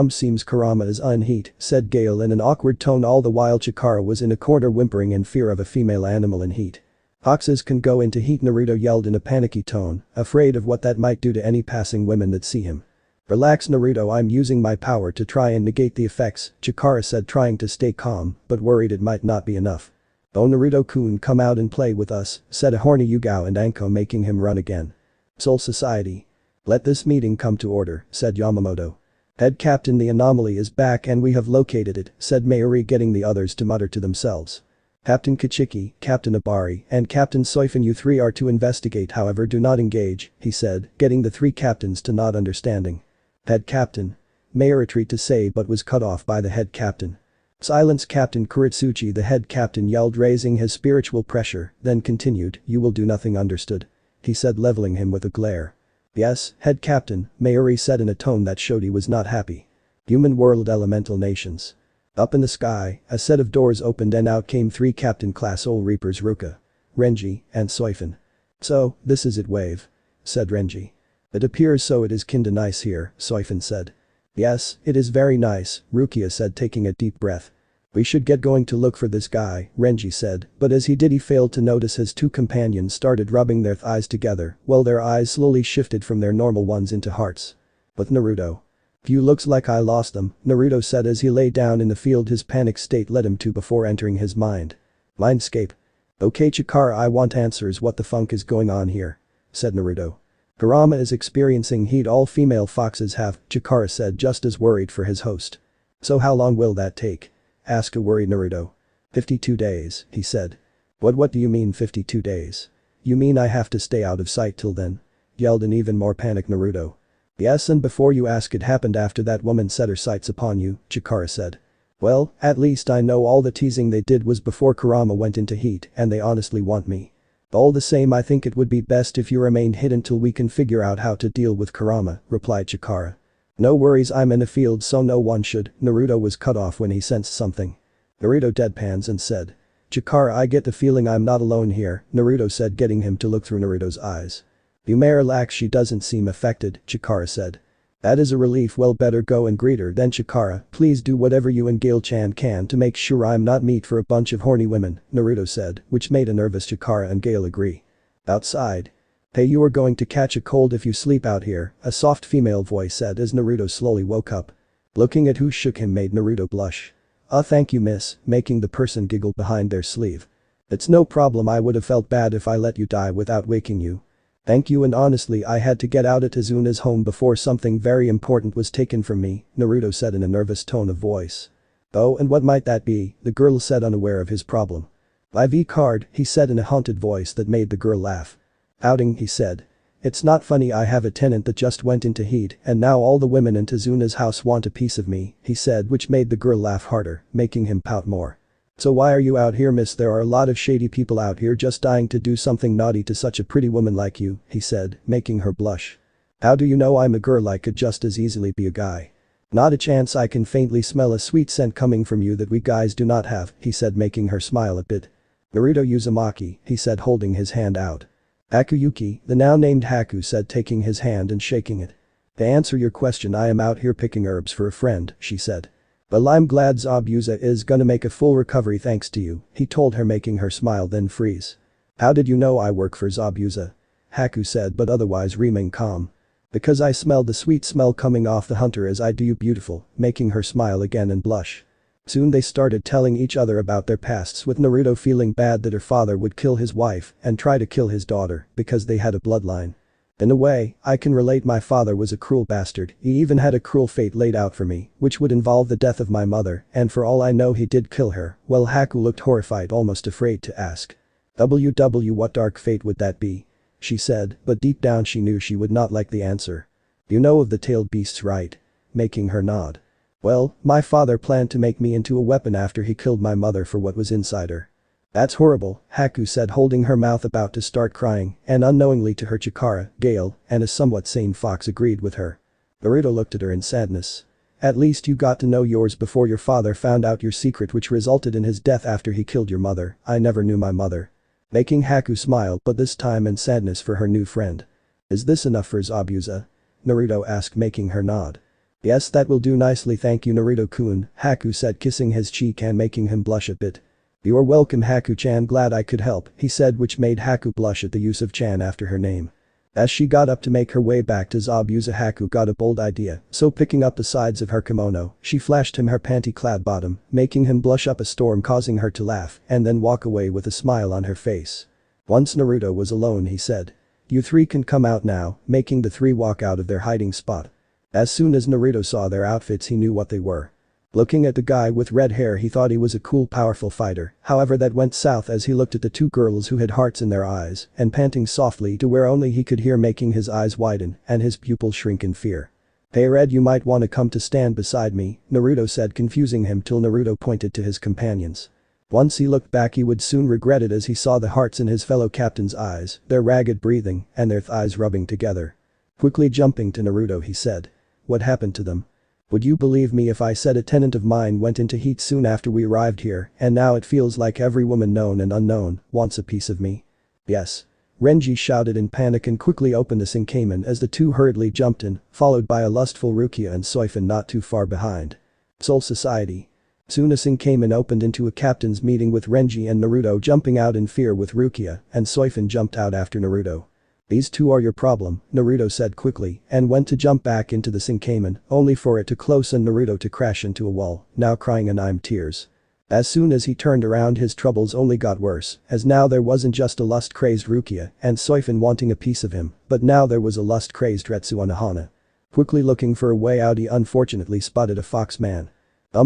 Seems Kurama is in heat," said Gale in an awkward tone, all the while Chikara was in a corner whimpering in fear of a female animal in heat. "Foxes can go into heat," Naruto yelled in a panicky tone, afraid of what that might do to any passing women that see him. "Relax, Naruto, I'm using my power to try and negate the effects," Chikara said, trying to stay calm but worried it might not be enough. "Oh, Naruto-kun, come out and play with us," said a horny Yugao and Anko, making him run again. "Soul Society. Let this meeting come to order," said Yamamoto. "Head Captain, the anomaly is back and we have located it," said Mayuri, getting the others to mutter to themselves. "Captain Kichiki, Captain Abari, and Captain Soifin, you three are to investigate, however do not engage," he said, getting the three captains to nod understanding. "Head Captain." Mayuri tried to say but was cut off by the head captain. "Silence, Captain Kuritsuchi," the head captain yelled, raising his spiritual pressure, then continued, "You will do nothing, understood?" he said, leveling him with a glare. "Yes, head captain," Mayuri said in a tone that showed he was not happy. Human world, elemental nations. Up in the sky, a set of doors opened and out came three captain-class Soul Reapers, Rukia, Renji, and Soifin. "So, this is it, Wave," said Renji. "It appears so. It is kinda nice here," Soifin said. "Yes, it is very nice," Rukia said, taking a deep breath. "We should get going to look for this guy," Renji said, but as he did he failed to notice his two companions started rubbing their thighs together while their eyes slowly shifted from their normal ones into hearts. "With Naruto." "Phew, looks like I lost them," Naruto said as he lay down in the field his panic state led him to before entering his mind. Mindscape. "Okay Chikara, I want answers, what the funk is going on here?" said Naruto. "Harama is experiencing heat all female foxes have," Chikara said just as worried for his host. "So how long will that take?" asked a worried Naruto. 52 days, he said. What do you mean 52 days? You mean I have to stay out of sight till then?" yelled an even more panicked Naruto. "Yes, and before you ask, it happened after that woman set her sights upon you," Chikara said. "Well, at least I know all the teasing they did was before Kurama went into heat and they honestly want me. All the same, I think it would be best if you remain hidden till we can figure out how to deal with Kurama," replied Chikara. "No worries, I'm in a field so no one should." Naruto was cut off when he sensed something. Naruto deadpans and said. "Chikara, I get the feeling I'm not alone here," Naruto said, getting him to look through Naruto's eyes. "You may relax, she doesn't seem affected," Chikara said. "That is a relief, well better go and greet her then Chikara, please do whatever you and Gale-chan can to make sure I'm not meat for a bunch of horny women," Naruto said, which made a nervous Chikara and Gale agree. Outside. "Hey, you are going to catch a cold if you sleep out here," a soft female voice said as Naruto slowly woke up. Looking at who shook him made Naruto blush. Thank you miss," making the person giggle behind their sleeve. "It's no problem, I would have felt bad if I let you die without waking you." "Thank you, and honestly I had to get out at Azuna's home before something very important was taken from me," Naruto said in a nervous tone of voice. "Oh, and what might that be?" the girl said, unaware of his problem. "IV card," he said in a haunted voice that made the girl laugh. "Outing," he said. "It's not funny, I have a tenant that just went into heat and now all the women in Azuna's house want a piece of me," he said, which made the girl laugh harder, making him pout more. "So why are you out here miss, there are a lot of shady people out here just dying to do something naughty to such a pretty woman like you," he said, making her blush. "How do you know I'm a girl, I could just as easily be a guy." "Not a chance, I can faintly smell a sweet scent coming from you that we guys do not have," he said, making her smile a bit. "Naruto Uzumaki," he said, holding his hand out. "Akuyuki," the now named Haku said, taking his hand and shaking it. "To answer your question, I am out here picking herbs for a friend," she said. "Well, I'm glad Zabuza is gonna make a full recovery thanks to you," he told her, making her smile then freeze. "How did you know I work for Zabuza?" Haku said, but otherwise remained calm. "Because I smelled the sweet smell coming off the hunter as I do, you beautiful," making her smile again and blush. Soon they started telling each other about their pasts, with Naruto feeling bad that her father would kill his wife and try to kill his daughter because they had a bloodline. "In a way, I can relate, my father was a cruel bastard, he even had a cruel fate laid out for me, which would involve the death of my mother, and for all I know he did kill her." Well, Haku looked horrified, almost afraid to ask. What dark fate would that be?" she said, but deep down she knew she would not like the answer. "You know of the tailed beasts, right?" making her nod. "Well, my father planned to make me into a weapon after he killed my mother for what was inside her." "That's horrible," Haku said, holding her mouth about to start crying, and unknowingly to her Chikara, Gale, and a somewhat sane fox agreed with her. Naruto looked at her in sadness. "At least you got to know yours before your father found out your secret, which resulted in his death after he killed your mother." "I never knew my mother." Making Haku smile, but this time in sadness for her new friend. "Is this enough for Zabuza?" Naruto asked, making her nod. "Yes, that will do nicely, thank you Naruto-kun," Haku said, kissing his cheek and making him blush a bit. "You're welcome Haku-chan, glad I could help," he said, which made Haku blush at the use of chan after her name. As she got up to make her way back to Zabuza, Haku got a bold idea, so picking up the sides of her kimono, she flashed him her panty-clad bottom, making him blush up a storm, causing her to laugh and then walk away with a smile on her face. Once Naruto was alone, he said. "You three can come out now," making the three walk out of their hiding spot. As soon as Naruto saw their outfits, he knew what they were. Looking at the guy with red hair, he thought he was a cool, powerful fighter, however that went south as he looked at the two girls who had hearts in their eyes and panting softly to where only he could hear, making his eyes widen and his pupils shrink in fear. "Hey Red, you might want to come to stand beside me," Naruto said, confusing him till Naruto pointed to his companions. Once he looked back, he would soon regret it as he saw the hearts in his fellow captain's eyes, their ragged breathing and their thighs rubbing together. Quickly jumping to Naruto, he said. "What happened to them? Would you believe me if I said a tenant of mine went into heat soon after we arrived here, and now it feels like every woman known and unknown wants a piece of me?" "Yes." Renji shouted in panic and quickly opened the Sankamen as the two hurriedly jumped in, followed by a lustful Rukia and Soifin not too far behind. Soul Society. Soon a Sankamen opened into a captain's meeting with Renji and Naruto jumping out in fear with Rukia, and Soifin jumped out after Naruto. These two are your problem, Naruto said quickly and went to jump back into the Shinkamen, only for it to close and Naruto to crash into a wall, now crying anime tears. As soon as he turned around his troubles only got worse, as now there wasn't just a lust-crazed Rukia and Soifin wanting a piece of him, but now there was a lust-crazed Retsu Unohana. Quickly looking for a way out he unfortunately spotted a fox man.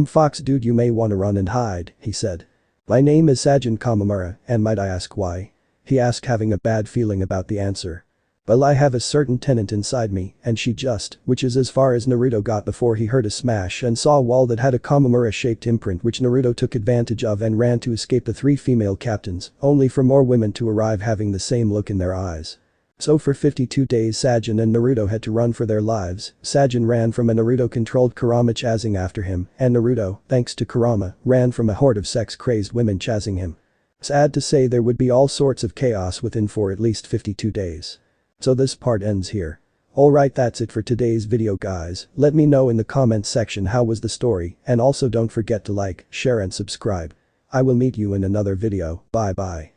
Fox dude, you may wanna run and hide, he said. My name is Sajin Kamamura, and might I ask why? He asked, having a bad feeling about the answer. Well, I have a certain tenant inside me and she just, which is as far as Naruto got before he heard a smash and saw a wall that had a Kamamura-shaped imprint, which Naruto took advantage of and ran to escape the three female captains, only for more women to arrive having the same look in their eyes. So for 52 days Sajin and Naruto had to run for their lives. Sajin ran from a Naruto-controlled Kurama chasing after him, and Naruto, thanks to Kurama, ran from a horde of sex-crazed women chasing him. Sad to say, there would be all sorts of chaos within for at least 52 days. So this part ends here. Alright, that's it for today's video guys. Let me know in the comments section how was the story, and also don't forget to like, share and subscribe. I will meet you in another video. Bye bye.